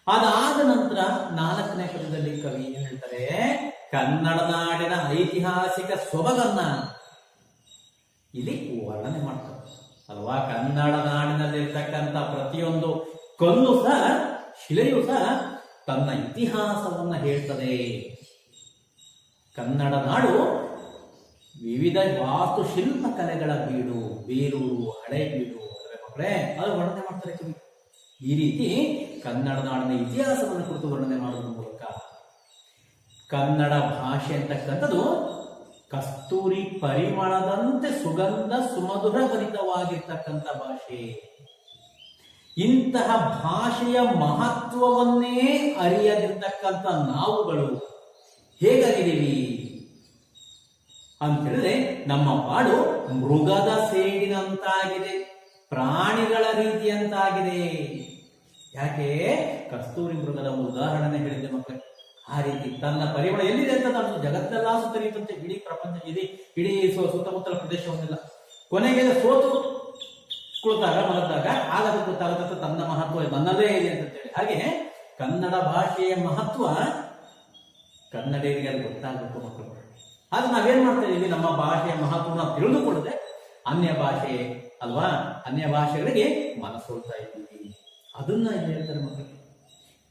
ಅದಾದ ನಂತರ ನಾಲ್ಕನೇ ಪದ್ಯದಲ್ಲಿ ಕವಿ ಏನ್ ಹೇಳ್ತಾರೆ, ಕನ್ನಡ ನಾಡಿನ ಐತಿಹಾಸಿಕ ಸೊಬಗನ್ನ ಇಲ್ಲಿ ವರ್ಣನೆ ಮಾಡ್ತಾರೆ ಅಲ್ವಾ. ಕನ್ನಡ ನಾಡಿನಲ್ಲಿರ್ತಕ್ಕಂಥ ಪ್ರತಿಯೊಂದು ಕಲ್ಲು ಸಹ, ಶಿಲೆಯೂ ಸಹ ತನ್ನ ಇತಿಹಾಸವನ್ನ ಹೇಳ್ತದೆ. ಕನ್ನಡ ನಾಡು ವಿವಿಧ ವಾಸ್ತುಶಿಲ್ಪ ಕಲೆಗಳ ಬೀಡು, ಬೇಲೂರು, ಹಳೆಬೀಡು ಮಕ್ಕಳೇ, ಅದು ವರ್ಣನೆ ಮಾಡ್ತಾರೆ ಕವಿ. ಈ ರೀತಿ ಕನ್ನಡ ನಾಡಿನ ಇತಿಹಾಸವನ್ನು ಕುರಿತು ವರ್ಣನೆ ಮಾಡುವುದರ ಮೂಲಕ ಕನ್ನಡ ಭಾಷೆ ಅಂತಕ್ಕಂಥದ್ದು ಕಸ್ತೂರಿ ಪರಿಮಳದಂತೆ ಸುಗಂಧ ಸುಮಧುರ ಭರಿತವಾಗಿರ್ತಕ್ಕಂಥ ಭಾಷೆ. ಇಂತಹ ಭಾಷೆಯ ಮಹತ್ವವನ್ನೇ ಅರಿಯದಿರ್ತಕ್ಕಂಥ ನಾವುಗಳು ಹೇಗಾಗಿದ್ದೀವಿ ಅಂತ ಹೇಳಿದ್ರೆ, ನಮ್ಮ ಪಾಡು ಮೃಗದ ಸೇಡಿನಂತಾಗಿದೆ, ಪ್ರಾಣಿಗಳ ರೀತಿಯಂತಾಗಿದೆ. ಯಾಕೆ? ಕಸ್ತೂರಿ ಮೃಗದ ಒಂದು ಉದಾಹರಣೆ ಹೇಳಿದ್ದೆ ಮಕ್ಕಳೇ. ಆ ರೀತಿ ತನ್ನ ಪರಿಮಳ ಎಲ್ಲಿದೆ ಅಂತ ನಾನು ಜಗತ್ತೆಲ್ಲ ಸುತ್ತರಿಯುತ್ತಂತೆ, ಇಡೀ ಪ್ರಪಂಚ, ಇಡೀ ಸುತ್ತಮುತ್ತಲ ಪ್ರದೇಶವನ್ನೆಲ್ಲ. ಕೊನೆಗೆ ಸೋತು ಕುಳಿತಾಗ, ಮಲಗಿದಾಗ ಆಗ ಅದು ಗೊತ್ತಾಗುತ್ತೆ ತನ್ನ ಮಹತ್ವ ನನ್ನದೇ ಇದೆ ಅಂತೇಳಿ. ಹಾಗೆ ಕನ್ನಡ ಭಾಷೆಯ ಮಹತ್ವ ಕನ್ನಡಿಗರಿಗೆ ಅದು ಗೊತ್ತಾಗಬೇಕು ಮಕ್ಕಳು. ಆಗ ನಾವೇನ್ ಮಾಡ್ತಾ ಇದೀವಿ, ನಮ್ಮ ಭಾಷೆಯ ಮಹತ್ವನ ತಿಳಿದುಕೊಳ್ಳದೆ ಅನ್ಯ ಭಾಷೆ ಅಲ್ವಾ, ಅನ್ಯ ಭಾಷೆಗಳಿಗೆ ಮನಸೋಲ್ತಾ ಇದ್ದೀವಿ. ಅದನ್ನ ಇಲ್ಲಿ ಹೇಳ್ತಾರೆ ಮಕ್ಕಳಿಗೆ.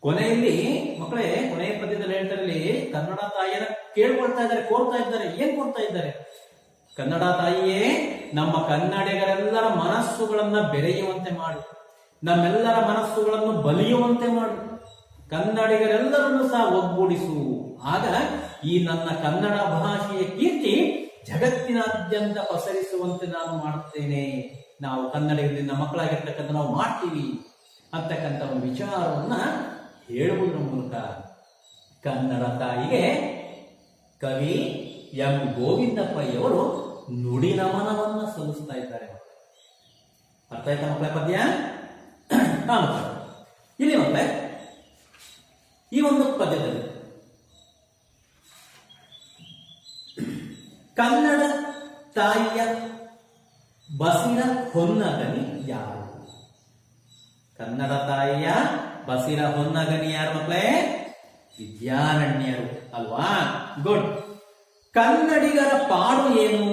ಕೊನೆಯಲ್ಲಿ ಮಕ್ಕಳೇ, ಕೊನೆಯ ಪದ್ಯದಲ್ಲಿ ಹೇಳ್ತಾರೆ, ಇಲ್ಲಿ ಕನ್ನಡ ತಾಯಿಯನ್ನ ಕೇಳ್ಕೊಳ್ತಾ ಇದ್ದಾರೆ, ಕೋರ್ತಾ ಇದ್ದಾರೆ. ಏನ್ ಕೋರ್ತಾ ಇದ್ದಾರೆ? ಕನ್ನಡ ತಾಯಿಯೇ, ನಮ್ಮ ಕನ್ನಡಿಗರೆಲ್ಲರ ಮನಸ್ಸುಗಳನ್ನ ಬೆರೆಯುವಂತೆ ಮಾಡು, ನಮ್ಮೆಲ್ಲರ ಮನಸ್ಸುಗಳನ್ನು ಬಲಿಯುವಂತೆ ಮಾಡು, ಕನ್ನಡಿಗರೆಲ್ಲರನ್ನು ಸಹ ಒಗ್ಗೂಡಿಸು. ಆಗ ಈ ನನ್ನ ಕನ್ನಡ ಭಾಷೆಯ ಕೀರ್ತಿ ಜಗತ್ತಿನಾದ್ಯಂತ ಪಸರಿಸುವಂತೆ ನಾನು ಮಾಡುತ್ತೇನೆ. ನಾವು ಕನ್ನಡಿಗರಿಂದ ಮಕ್ಕಳಾಗಿರ್ತಕ್ಕಂಥ ನಾವು ಮಾಡ್ತೀವಿ ಅಂತಕ್ಕಂಥ ಒಂದು ವಿಚಾರವನ್ನ ಹೇಳುವುದರ ಮೂಲಕ ಕನ್ನಡ ತಾಯಿಗೆ ಕವಿ ಎಂ ಗೋವಿಂದ ಪೈಯವರು ನುಡಿ ನಮನವನ್ನ ಸಲ್ಲಿಸ್ತಾ ಇದ್ದಾರೆ. ಅರ್ಥ ಆಯ್ತಾ ಮಕ್ಕಳ ಪದ್ಯ? ಇಲ್ಲಿ ಮಕ್ಕಳೇ, ಈ ಒಂದು ಪದ್ಯದಲ್ಲಿ ಕನ್ನಡ ತಾಯಿಯ ಬಸಿರ ಹೊನ್ನಗನಿ ಯಾರು? ಕನ್ನಡ ತಾಯಿಯ ಬಸಿರ ಹೊನ್ನಗನಿ ಯಾರು ಮಕ್ಕಳೇ? ವಿದ್ಯಾರಣ್ಯರು ಅಲ್ವಾ. ಗುಡ್. ಕನ್ನಡಿಗರ ಪಾಡು ಏನು?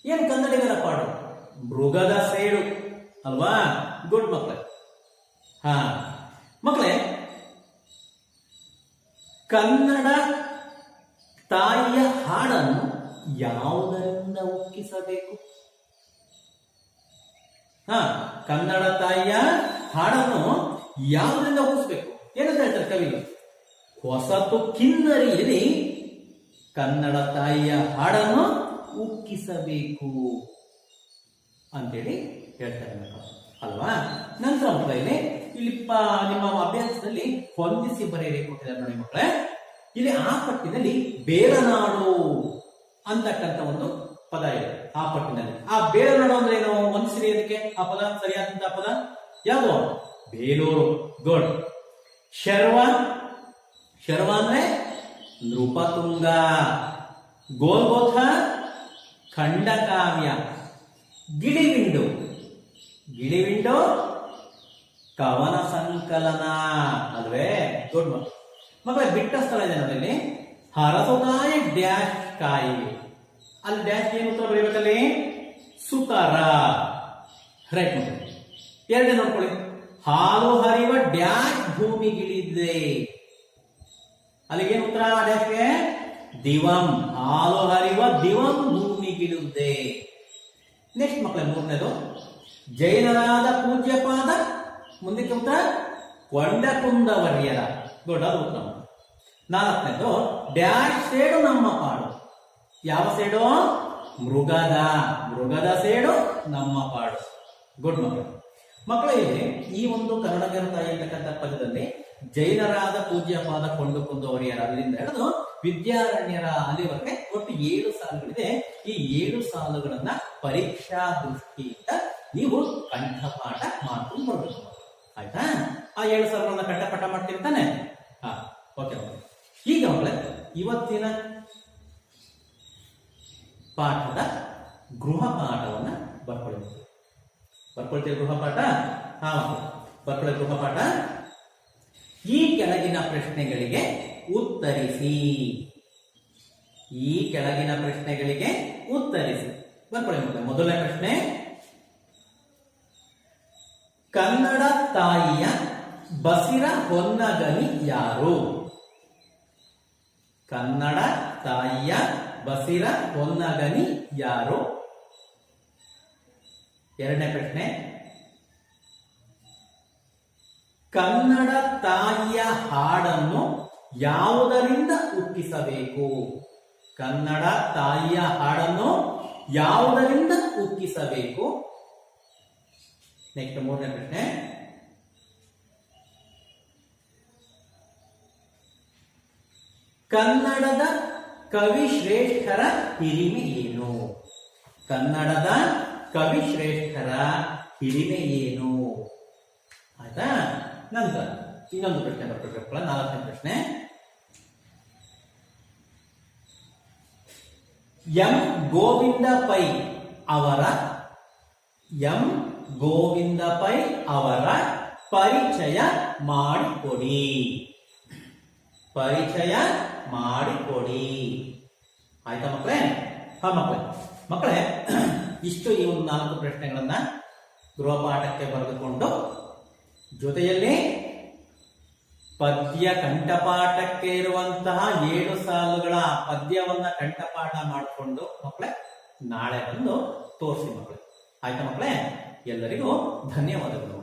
ಏನು ಕನ್ನಡಿಗರ ಪಾಡು? ಮೃಗದ ಸೇಡು ಅಲ್ವಾ. ಗುಡ್ ಮಕ್ಕಳೇ. ಮಕ್ಕಳೇ, ಕನ್ನಡ ತಾಯಿಯ ಹಾಡನ್ನು ಯಾವುದರಿಂದ ಉಕ್ಕಿಸಬೇಕು? ಕನ್ನಡ ತಾಯಿಯ ಹಾಡನ್ನು ಯಾವುದರಿಂದ ಉಕ್ಕಿಸಬೇಕು? ಏನಂತ ಹೇಳ್ತಾರೆ ಕವಿಗಳು? ಹೊಸತು ಕಿನ್ನರಿಯಲ್ಲಿ ಕನ್ನಡ ತಾಯಿಯ ಹಾಡನ್ನು ಉಕ್ಕಿಸಬೇಕು ಅಂತೇಳಿ ಹೇಳ್ತಾರೆ ಅಲ್ವಾ. ನಂತರ ಮಕ್ಕಳಲ್ಲಿ ಇಲ್ಲಿ ನಿಮ್ಮ ಅಭ್ಯಾಸದಲ್ಲಿ ಹೊಂದಿಸಿ ಬರೆಯಬೇಕು ಕೊಟ್ಟಿದ್ದಾರೆ ನೋಡಿ ಮಕ್ಕಳೇ. ಇಲ್ಲಿ ಆ ಪಟ್ಟಿನಲ್ಲಿ ಬೇರನಾಡು ಅಂತಕ್ಕಂಥ ಒಂದು ಪದ ಇದೆ ಆ ಪಟ್ಟಿನಲ್ಲಿ. ಆ ಬೇಲೂರು ಅಂದ್ರೆ ಏನು? ಹೊಂದಿಸಿರಿ ಅದಕ್ಕೆ ಆ ಪದ, ಸರಿಯಾದಂತಹ ಪದ ಯಾವುದು? ಬೇಲೂರು. ಗುಡ್. ಶರ್ವ, ಶರ್ವ ಅಂದ್ರೆ ನೃಪತುಂಗ. ಗೋಲ್ಗೋಥ ಖಂಡಕಾವ್ಯ. ಗಿಳಿವಿಂಡು, ಗಿಳಿವಿಂಡು ಕವನ ಸಂಕಲನ ಅಲ್ವೇ? ಗುಡ್ ಮಕ್ಕಳೇ. ಬಿಟ್ಟ ಸ್ಥಳ ಇದೆ ನೋಡಿ, ಹರಸುದಾಯ ಡ್ಯಾಶ್ ಕಾಯಿ. ಅಲ್ಲಿ ಡ್ಯಾಶ್ ಏನು ಉತ್ತರ ಬರೀಬೇಕಲ್ಲಿ? ಸುತರ. ರೈಟ್ ಮಕ್ಕಳು. ಎರಡನೇ ನೋಡ್ಕೊಳ್ಳಿ, ಹಾಲು ಹರಿವ ಡ್ಯಾಶ್ ಭೂಮಿಗಿಳಿದೆ. ಅಲ್ಲಿಗೇನು ಉತ್ತರ? ಡ್ಯಾಶ್ಗೆ ದಿವಂ. ಹಾಲು ಹರಿವ ದಿವಂ ಭೂಮಿಗಿಳಿದೆ. ನೆಕ್ಸ್ಟ್ ಮಕ್ಕಳೇ ಮೂರನೇದು, ಜೈನರಾದ ಪೂಜ್ಯಪಾದ. ಮುಂದಕ್ಕೆ ಉತ್ತರ ಕೊಂಡಕುಂದವರ್ಯರ. ಗುಡ್, ಅದು ಉತ್ತಮ. ನಾಲ್ಕನೇದು, ಡ್ಯಾಶ್ ಸೇಡು ನಮ್ಮ ಪಾಡು. ಯಾವ ಸೇಡು? ಮೃಗದ. ಮೃಗದ ಸೇಡು ನಮ್ಮ ಪಾಡು. ಗುಡ್ ಮಕ್ಕಳು. ಮಕ್ಕಳು, ಇಲ್ಲಿ ಈ ಒಂದು ಕನ್ನಡಗರ ತಾಯಿ ಅಂತಕ್ಕಂಥ ಪದದಲ್ಲಿ ಜೈನರಾದ ಪೂಜ್ಯಪಾದ ಕೊಂಡಕುಂದವರ್ಯರ ಅಲ್ಲಿಂದ ಹಿಡಿದು ವಿದ್ಯಾರಣ್ಯರ ಅಲ್ಲಿವರೆಗೆ ಒಟ್ಟು 7 ಸಾಲುಗಳಿದೆ. ಈ 7 ಸಾಲುಗಳನ್ನ ಪರೀಕ್ಷಾ ದೃಷ್ಟಿಯಿಂದ ನೀವು ಕಂಠಪಾಠ ಮಾಡ್ಕೊಂಡು ಬರ್ಬೇಕು. ಆಯ್ತಾ? ಆ 7 ಸಾಲುಗಳನ್ನ ಕಂಠಪಾಠ ಮಾಡ್ತಿರ್ತಾನೆ. ಹಾ, ಓಕೆ. ಈಗ ಮಕ್ಕಳೇ, ಇವತ್ತಿನ ಪಾಠದ ಗೃಹ ಪಾಠವನ್ನ ಬರ್ಕೊಳ್ತೀವಿ. ಗೃಹ ಪಾಠ. ಹಾ, ಬರ್ಕೊಳ್ಳಿ. ಗೃಹ ಪಾಠ. ಈ ಕೆಳಗಿನ ಪ್ರಶ್ನೆಗಳಿಗೆ ಉತ್ತರಿಸಿ. ಈ ಕೆಳಗಿನ ಪ್ರಶ್ನೆಗಳಿಗೆ ಉತ್ತರಿಸಿ. ಬರ್ಕೊಳ್ಳಿ ಮಕ್ಕಳೇ. ಮೊದಲನೇ ಪ್ರಶ್ನೆ, ಕನ್ನಡ ತಾಯಿಯ ಬಸಿರ ಹೊನ್ನಗನಿ ಯಾರು? ಕನ್ನಡ ತಾಯಿಯ ಬಸಿರ ಹೊನ್ನಗನಿ ಯಾರು? ಎರಡನೇ ಪ್ರಶ್ನೆ, ಕನ್ನಡ ತಾಯಿಯ ಹಾಡನ್ನು ಯಾವುದರಿಂದ ಹುಟ್ಟಿಸಬೇಕು? ಕನ್ನಡ ತಾಯಿಯ ಹಾಡನ್ನು ಯಾವುದರಿಂದ ಹುಟ್ಟಿಸಬೇಕು? ನೆಕ್ಸ್ಟ್ ಮೂರನೇ ಪ್ರಶ್ನೆ, ಕನ್ನಡದ ಕವಿಶ್ರೇಷ್ಠರ ಹಿರಿಮೆ ಏನು? ಕನ್ನಡದ ಕವಿಶ್ರೇಷ್ಠರ ಹಿರಿಮೆ ಏನು? ಆಯ್ತಾ? ನಂತರ ಇನ್ನೊಂದು ಪ್ರಶ್ನೆ ಬರ್ಕೊಳ್ಬೇಕು. ನಾಲ್ಕನೇ ಪ್ರಶ್ನೆ, ಎಂ ಗೋವಿಂದ ಪೈ ಅವರ ಪರಿಚಯ ಮಾಡಿಕೊಡಿ. ಪರಿಚಯ ಮಾಡಿಕೊಡಿ. ಆಯ್ತಾ ಮಕ್ಕಳೇ? ಹಾ ಮಕ್ಕಳೇ, ಇಷ್ಟು ಈ ಒಂದು 4 ಪ್ರಶ್ನೆಗಳನ್ನ ಗೃಹಪಾಠಕ್ಕೆ ಬರೆದುಕೊಂಡು ಜೊತೆಯಲ್ಲಿ ಪದ್ಯ ಕಂಠಪಾಠಕ್ಕೆ ಇರುವಂತಹ 7 ಸಾಲುಗಳ ಪದ್ಯವನ್ನ ಕಂಠಪಾಠ ಮಾಡಿಕೊಂಡು ಮಕ್ಕಳೇ ನಾಳೆ ಬಂದು ತೋರಿಸಿ ಮಕ್ಕಳೇ. ಆಯ್ತಾ ಮಕ್ಕಳೇ? ಎಲ್ಲರಿಗೂ ಧನ್ಯವಾದಗಳು.